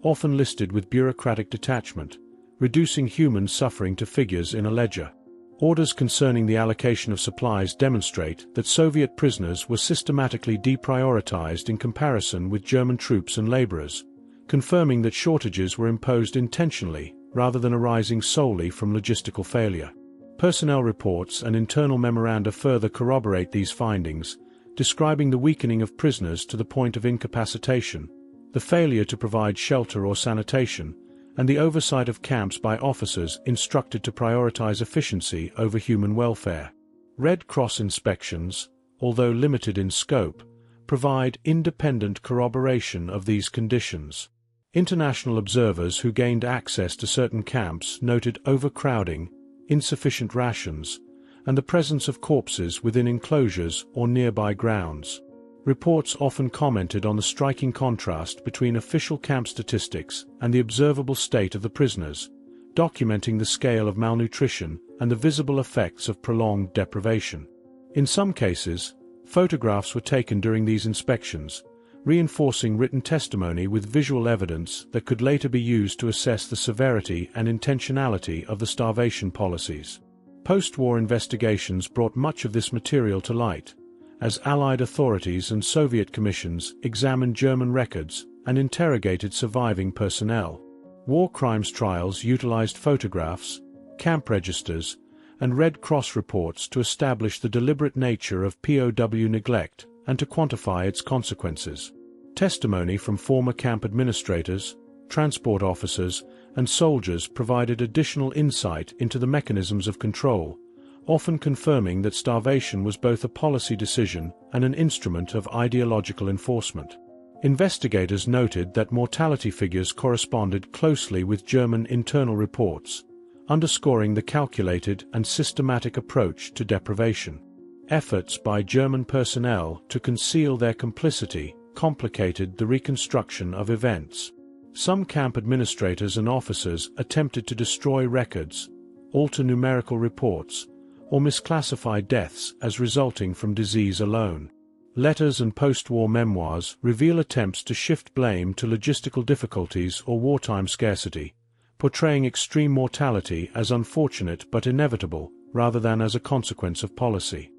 often listed with bureaucratic detachment, reducing human suffering to figures in a ledger. Orders concerning the allocation of supplies demonstrate that Soviet prisoners were systematically deprioritized in comparison with German troops and laborers, confirming that shortages were imposed intentionally rather than arising solely from logistical failure. Personnel reports and internal memoranda further corroborate these findings, describing the weakening of prisoners to the point of incapacitation, the failure to provide shelter or sanitation, and the oversight of camps by officers instructed to prioritize efficiency over human welfare. Red Cross inspections, although limited in scope, provide independent corroboration of these conditions. International observers who gained access to certain camps noted overcrowding, insufficient rations, and the presence of corpses within enclosures or nearby grounds. Reports often commented on the striking contrast between official camp statistics and the observable state of the prisoners, documenting the scale of malnutrition and the visible effects of prolonged deprivation. In some cases, photographs were taken during these inspections, reinforcing written testimony with visual evidence that could later be used to assess the severity and intentionality of the starvation policies. Post-war investigations brought much of this material to light, as Allied authorities and Soviet commissions examined German records and interrogated surviving personnel. War crimes trials utilized photographs, camp registers, and Red Cross reports to establish the deliberate nature of POW neglect and to quantify its consequences. Testimony from former camp administrators, transport officers, and soldiers provided additional insight into the mechanisms of control, often confirming that starvation was both a policy decision and an instrument of ideological enforcement. Investigators noted that mortality figures corresponded closely with German internal reports, underscoring the calculated and systematic approach to deprivation. Efforts by German personnel to conceal their complicity complicated the reconstruction of events. Some camp administrators and officers attempted to destroy records, alter numerical reports, or misclassify deaths as resulting from disease alone. Letters and post-war memoirs reveal attempts to shift blame to logistical difficulties or wartime scarcity, portraying extreme mortality as unfortunate but inevitable rather than as a consequence of policy.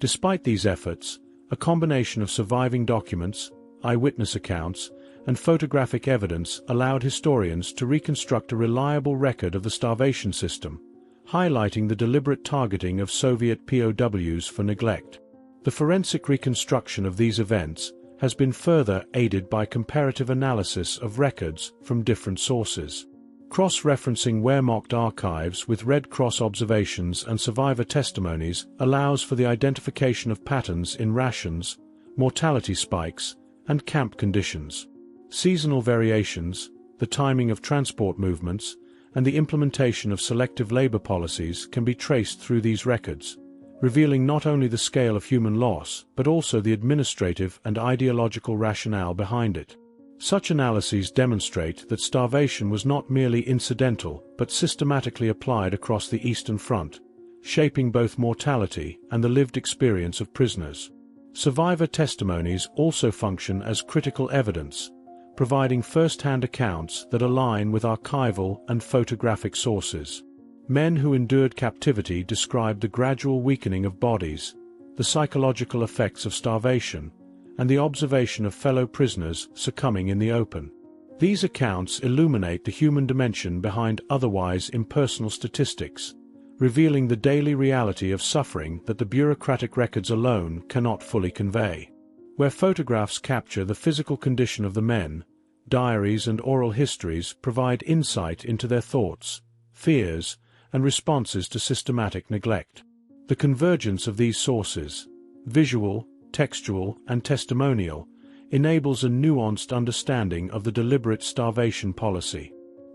Despite these efforts, a combination of surviving documents, eyewitness accounts, and photographic evidence allowed historians to reconstruct a reliable record of the starvation system, highlighting the deliberate targeting of Soviet POWs for neglect. The forensic reconstruction of these events has been further aided by comparative analysis of records from different sources. Cross-referencing Wehrmacht archives with Red Cross observations and survivor testimonies allows for the identification of patterns in rations, mortality spikes, and camp conditions. Seasonal variations, the timing of transport movements, and the implementation of selective labor policies can be traced through these records, revealing not only the scale of human loss but also the administrative and ideological rationale behind it. Such analyses demonstrate that starvation was not merely incidental but systematically applied across the Eastern Front, shaping both mortality and the lived experience of prisoners. Survivor testimonies also function as critical evidence, providing first-hand accounts that align with archival and photographic sources. Men who endured captivity described the gradual weakening of bodies, the psychological effects of starvation, and the observation of fellow prisoners succumbing in the open. These accounts illuminate the human dimension behind otherwise impersonal statistics, revealing the daily reality of suffering that the bureaucratic records alone cannot fully convey. Where photographs capture the physical condition of the men, diaries and oral histories provide insight into their thoughts, fears, and responses to systematic neglect. The convergence of these sources, visual, textual, and testimonial, enables a nuanced understanding of the deliberate starvation policy.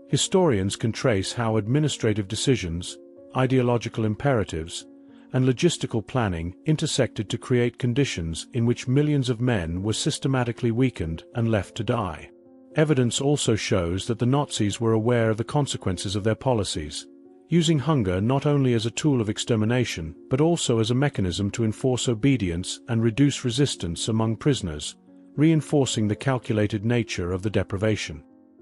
Historians can trace how administrative decisions, ideological imperatives, and logistical planning intersected to create conditions in which millions of men were systematically weakened and left to die. Evidence also shows that the Nazis were aware of the consequences of their policies, using hunger not only as a tool of extermination but also as a mechanism to enforce obedience and reduce resistance among prisoners, reinforcing the calculated nature of the deprivation.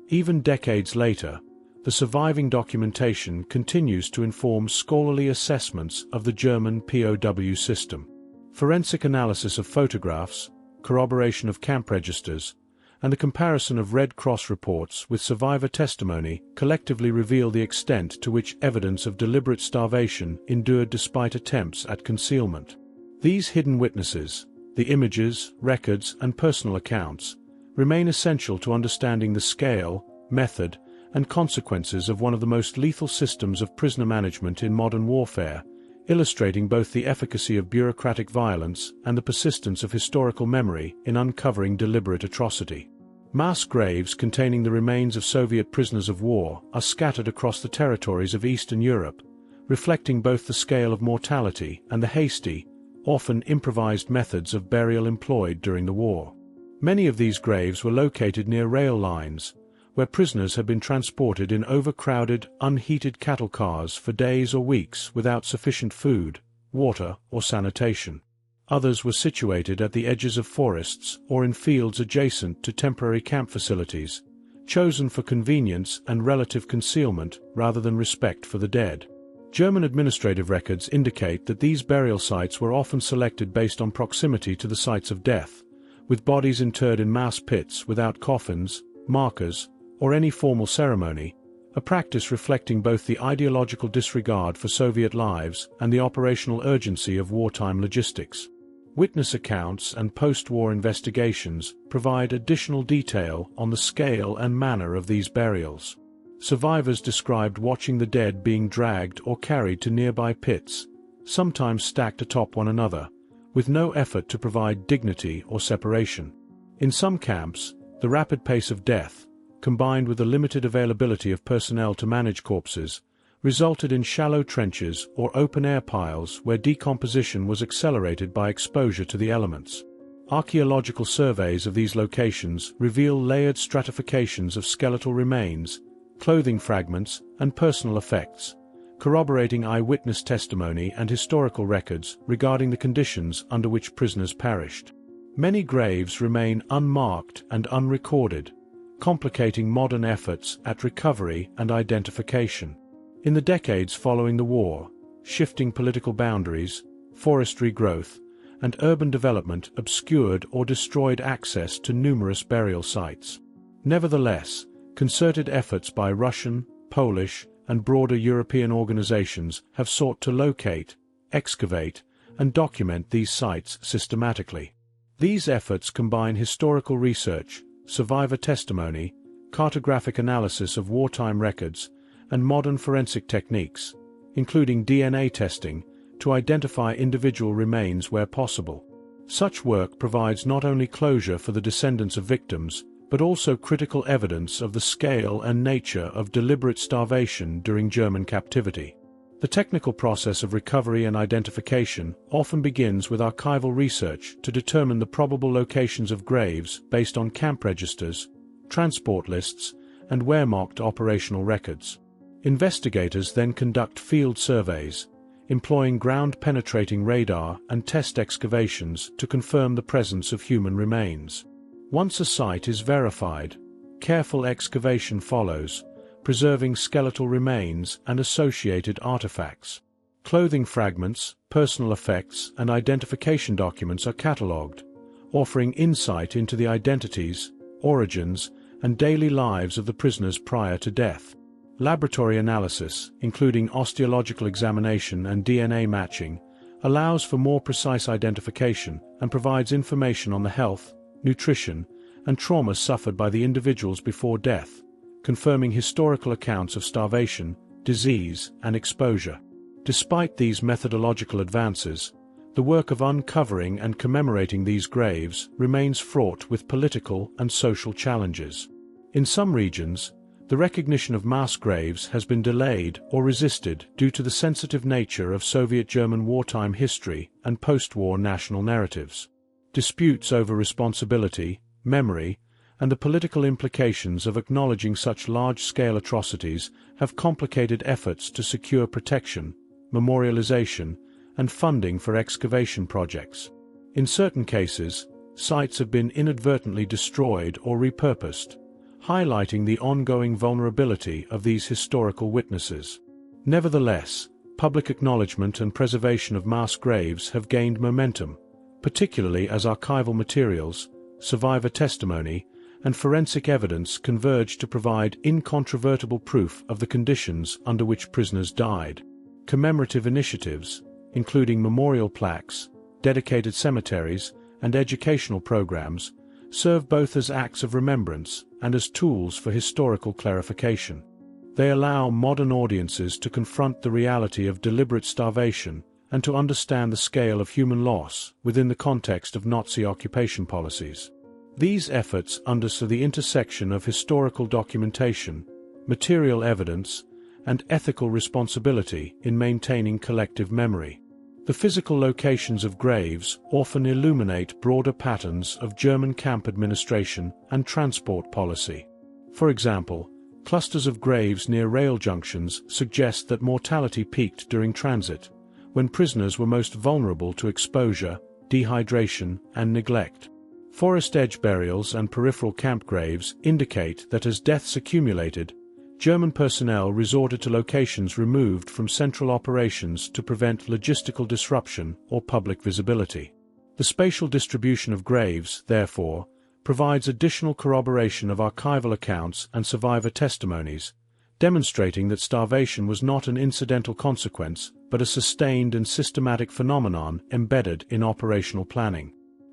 Even decades later, the surviving documentation continues to inform scholarly assessments of the German POW system. Forensic analysis of photographs, corroboration of camp registers, and the comparison of Red Cross reports with survivor testimony collectively reveal the extent to which evidence of deliberate starvation endured despite attempts at concealment. These hidden witnesses, the images, records, and personal accounts, remain essential to understanding the scale, method, and consequences of one of the most lethal systems of prisoner management in modern warfare, illustrating both the efficacy of bureaucratic violence and the persistence of historical memory in uncovering deliberate atrocity. Mass graves containing the remains of Soviet prisoners of war are scattered across the territories of Eastern Europe, reflecting both the scale of mortality and the hasty, often improvised methods of burial employed during the war. Many of these graves were located near rail lines, where prisoners had been transported in overcrowded, unheated cattle cars for days or weeks without sufficient food, water, or sanitation. Others were situated at the edges of forests or in fields adjacent to temporary camp facilities, chosen for convenience and relative concealment rather than respect for the dead. German administrative records indicate that these burial sites were often selected based on proximity to the sites of death, with bodies interred in mass pits without coffins, markers, or any formal ceremony, a practice reflecting both the ideological disregard for Soviet lives and the operational urgency of wartime logistics. Witness accounts and post-war investigations provide additional detail on the scale and manner of these burials. Survivors described watching the dead being dragged or carried to nearby pits, sometimes stacked atop one another, with no effort to provide dignity or separation. In some camps, the rapid pace of death, combined with the limited availability of personnel to manage corpses, resulted in shallow trenches or open-air piles where decomposition was accelerated by exposure to the elements. Archaeological surveys of these locations reveal layered stratifications of skeletal remains, clothing fragments, and personal effects, corroborating eyewitness testimony and historical records regarding the conditions under which prisoners perished. Many graves remain unmarked and unrecorded, complicating modern efforts at recovery and identification. In the decades following the war, shifting political boundaries, forestry growth, and urban development obscured or destroyed access to numerous burial sites. Nevertheless, concerted efforts by Russian, Polish, and broader European organizations have sought to locate, excavate, and document these sites systematically. These efforts combine historical research, survivor testimony, cartographic analysis of wartime records, and modern forensic techniques, including DNA testing, to identify individual remains where possible. Such work provides not only closure for the descendants of victims, but also critical evidence of the scale and nature of deliberate starvation during German captivity. The technical process of recovery and identification often begins with archival research to determine the probable locations of graves based on camp registers, transport lists, and Wehrmacht operational records. Investigators then conduct field surveys, employing ground-penetrating radar and test excavations to confirm the presence of human remains. Once a site is verified, careful excavation follows, preserving skeletal remains and associated artifacts. Clothing fragments, personal effects, and identification documents are catalogued, offering insight into the identities, origins, and daily lives of the prisoners prior to death. Laboratory analysis, including osteological examination and DNA matching, allows for more precise identification and provides information on the health, nutrition, and trauma suffered by the individuals before death, confirming historical accounts of starvation, disease, and exposure. Despite these methodological advances, the work of uncovering and commemorating these graves remains fraught with political and social challenges. In some regions, the recognition of mass graves has been delayed or resisted due to the sensitive nature of Soviet German wartime history and post-war national narratives. Disputes over responsibility, memory, and the political implications of acknowledging such large-scale atrocities have complicated efforts to secure protection, memorialization, and funding for excavation projects. In certain cases, sites have been inadvertently destroyed or repurposed, highlighting the ongoing vulnerability of these historical witnesses. Nevertheless, public acknowledgement and preservation of mass graves have gained momentum, particularly as archival materials, survivor testimony, and forensic evidence converge to provide incontrovertible proof of the conditions under which prisoners died. Commemorative initiatives, including memorial plaques, dedicated cemeteries, and educational programs, serve both as acts of remembrance and as tools for historical clarification. They allow modern audiences to confront the reality of deliberate starvation and to understand the scale of human loss within the context of Nazi occupation policies. These efforts underscore the intersection of historical documentation, material evidence, and ethical responsibility in maintaining collective memory. The physical locations of graves often illuminate broader patterns of German camp administration and transport policy. For example, clusters of graves near rail junctions suggest that mortality peaked during transit, when prisoners were most vulnerable to exposure, dehydration, and neglect. Forest edge burials and peripheral camp graves indicate that as deaths accumulated, German personnel resorted to locations removed from central operations to prevent logistical disruption or public visibility. The spatial distribution of graves, therefore, provides additional corroboration of archival accounts and survivor testimonies, demonstrating that starvation was not an incidental consequence but a sustained and systematic phenomenon embedded in operational planning.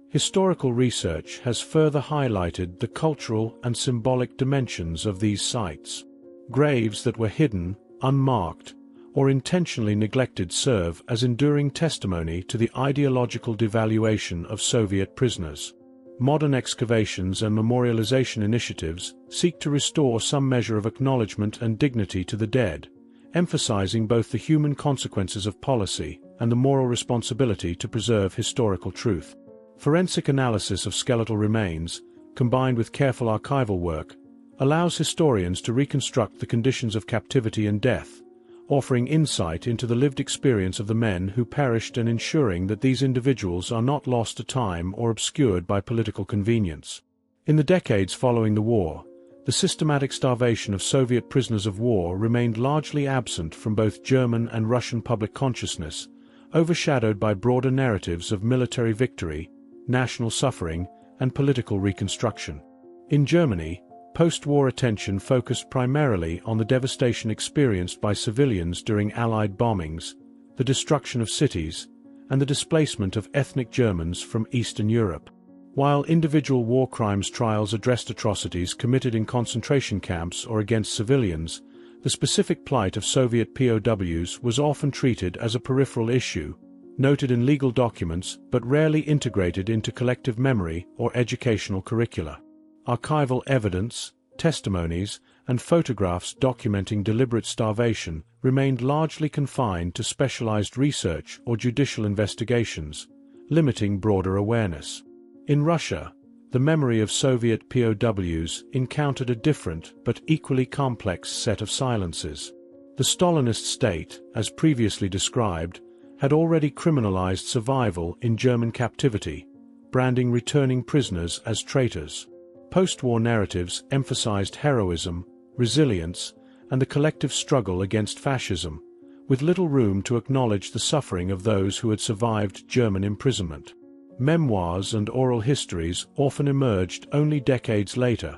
Historical research has further highlighted the cultural and symbolic dimensions of these sites. Graves that were hidden, unmarked, or intentionally neglected serve as enduring testimony to the ideological devaluation of Soviet prisoners. Modern excavations and memorialization initiatives seek to restore some measure of acknowledgement and dignity to the dead, emphasizing both the human consequences of policy and the moral responsibility to preserve historical truth. Forensic analysis of skeletal remains, combined with careful archival work, allows historians to reconstruct the conditions of captivity and death, offering insight into the lived experience of the men who perished and ensuring that these individuals are not lost to time or obscured by political convenience. In the decades following the war, the systematic starvation of Soviet prisoners of war remained largely absent from both German and Russian public consciousness, overshadowed by broader narratives of military victory, national suffering, and political reconstruction. In Germany, post-war attention focused primarily on the devastation experienced by civilians during Allied bombings, the destruction of cities, and the displacement of ethnic Germans from Eastern Europe. While individual war crimes trials addressed atrocities committed in concentration camps or against civilians, the specific plight of Soviet POWs was often treated as a peripheral issue, noted in legal documents but rarely integrated into collective memory or educational curricula. Archival evidence, testimonies, and photographs documenting deliberate starvation remained largely confined to specialized research or judicial investigations, limiting broader awareness. In Russia, the memory of Soviet POWs encountered a different but equally complex set of silences. The Stalinist state, as previously described, had already criminalized survival in German captivity, branding returning prisoners as traitors. Post-war narratives emphasized heroism, resilience, and the collective struggle against fascism, with little room to acknowledge the suffering of those who had survived German imprisonment. Memoirs and oral histories often emerged only decades later,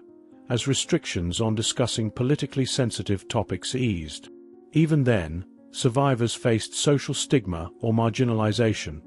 as restrictions on discussing politically sensitive topics eased. Even then, survivors faced social stigma or marginalization,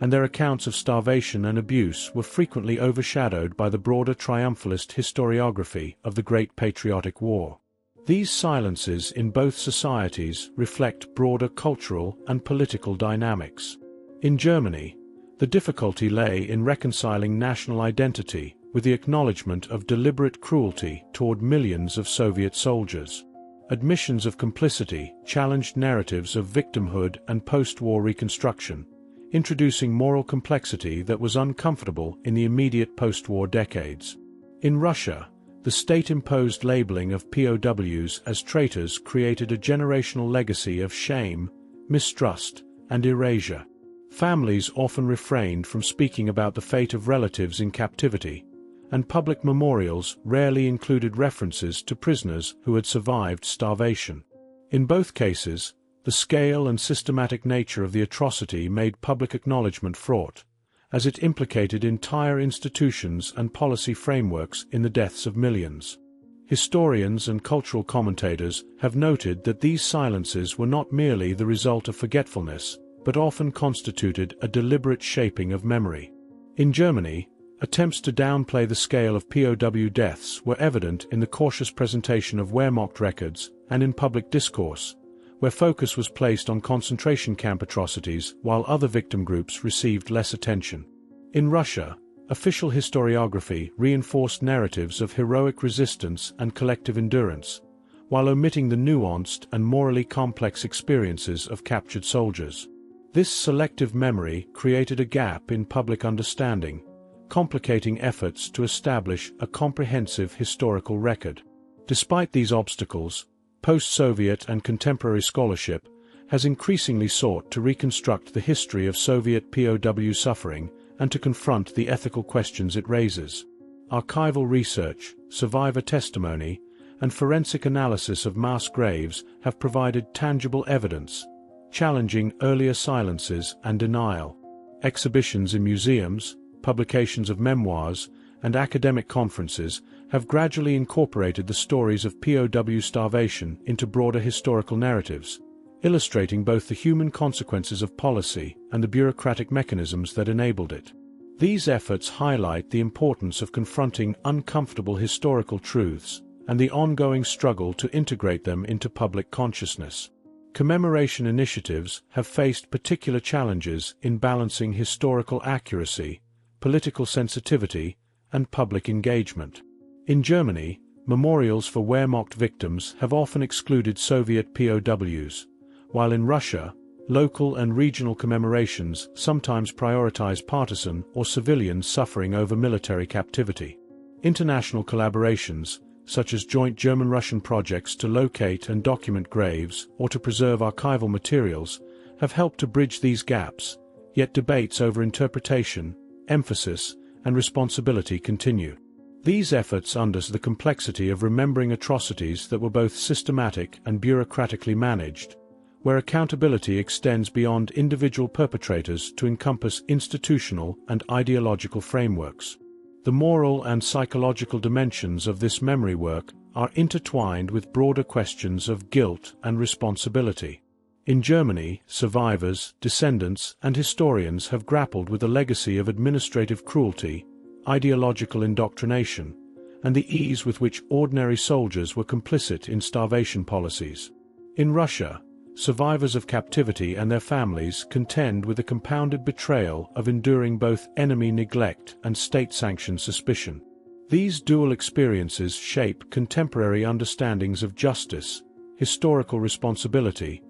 and their accounts of starvation and abuse were frequently overshadowed by the broader triumphalist historiography of the Great Patriotic War. These silences in both societies reflect broader cultural and political dynamics. In Germany, the difficulty lay in reconciling national identity with the acknowledgement of deliberate cruelty toward millions of Soviet soldiers. Admissions of complicity challenged narratives of victimhood and post-war reconstruction, introducing moral complexity that was uncomfortable in the immediate post-war decades. In Russia, the state-imposed labeling of POWs as traitors created a generational legacy of shame, mistrust, and erasure. Families often refrained from speaking about the fate of relatives in captivity, and public memorials rarely included references to prisoners who had survived starvation. In both cases, the scale and systematic nature of the atrocity made public acknowledgement fraught, as it implicated entire institutions and policy frameworks in the deaths of millions. Historians and cultural commentators have noted that these silences were not merely the result of forgetfulness, but often constituted a deliberate shaping of memory. In Germany, attempts to downplay the scale of POW deaths were evident in the cautious presentation of Wehrmacht records and in public discourse, where focus was placed on concentration camp atrocities while other victim groups received less attention. In Russia, official historiography reinforced narratives of heroic resistance and collective endurance, while omitting the nuanced and morally complex experiences of captured soldiers. This selective memory created a gap in public understanding, complicating efforts to establish a comprehensive historical record. Despite these obstacles, post-Soviet and contemporary scholarship has increasingly sought to reconstruct the history of Soviet POW suffering and to confront the ethical questions it raises. Archival research, survivor testimony, and forensic analysis of mass graves have provided tangible evidence, challenging earlier silences and denial. Exhibitions in museums, publications of memoirs, and academic conferences have gradually incorporated the stories of POW starvation into broader historical narratives, illustrating both the human consequences of policy and the bureaucratic mechanisms that enabled it. These efforts highlight the importance of confronting uncomfortable historical truths and the ongoing struggle to integrate them into public consciousness. Commemoration initiatives have faced particular challenges in balancing historical accuracy, political sensitivity, and public engagement. In Germany, memorials for Wehrmacht victims have often excluded Soviet POWs, while in Russia, local and regional commemorations sometimes prioritize partisan or civilian suffering over military captivity. International collaborations, such as joint German-Russian projects to locate and document graves or to preserve archival materials, have helped to bridge these gaps, yet debates over interpretation, emphasis, and responsibility continue. These efforts underscore the complexity of remembering atrocities that were both systematic and bureaucratically managed, where accountability extends beyond individual perpetrators to encompass institutional and ideological frameworks. The moral and psychological dimensions of this memory work are intertwined with broader questions of guilt and responsibility. In Germany, survivors, descendants, and historians have grappled with the legacy of administrative cruelty, ideological indoctrination, and the ease with which ordinary soldiers were complicit in starvation policies. In Russia, survivors of captivity and their families contend with the compounded betrayal of enduring both enemy neglect and state-sanctioned suspicion. These dual experiences shape contemporary understandings of justice, historical responsibility,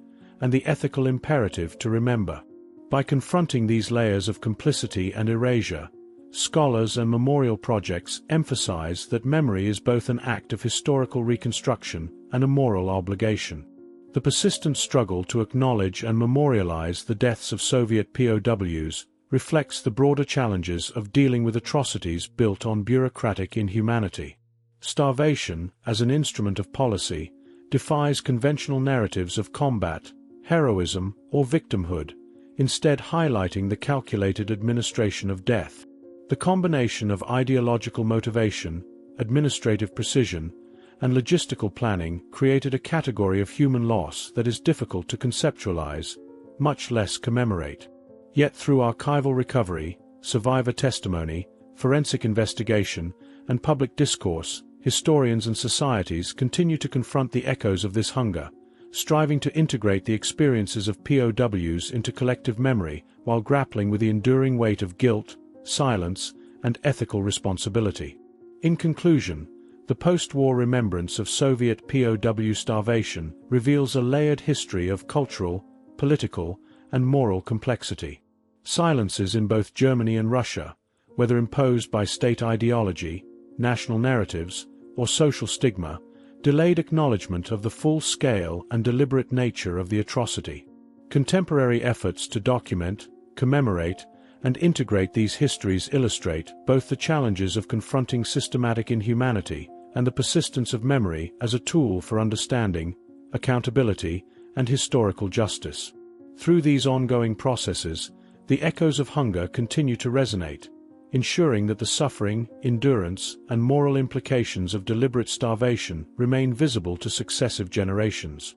and the ethical imperative to remember. By confronting these layers of complicity and erasure, scholars and memorial projects emphasize that memory is both an act of historical reconstruction and a moral obligation. The persistent struggle to acknowledge and memorialize the deaths of Soviet POWs reflects the broader challenges of dealing with atrocities built on bureaucratic inhumanity. Starvation, as an instrument of policy, defies conventional narratives of combat, heroism, or victimhood, instead highlighting the calculated administration of death. The combination of ideological motivation, administrative precision, and logistical planning created a category of human loss that is difficult to conceptualize, much less commemorate. Yet through archival recovery, survivor testimony, forensic investigation, and public discourse, historians and societies continue to confront the echoes of this hunger, striving to integrate the experiences of POWs into collective memory while grappling with the enduring weight of guilt, silence, and ethical responsibility. In conclusion, the post-war remembrance of Soviet POW starvation reveals a layered history of cultural, political, and moral complexity. Silences in both Germany and Russia, whether imposed by state ideology, national narratives, or social stigma, delayed acknowledgement of the full scale and deliberate nature of the atrocity. Contemporary efforts to document, commemorate, and integrate these histories illustrate both the challenges of confronting systematic inhumanity and the persistence of memory as a tool for understanding, accountability, and historical justice. Through these ongoing processes, the echoes of hunger continue to resonate, ensuring that the suffering, endurance, and moral implications of deliberate starvation remain visible to successive generations.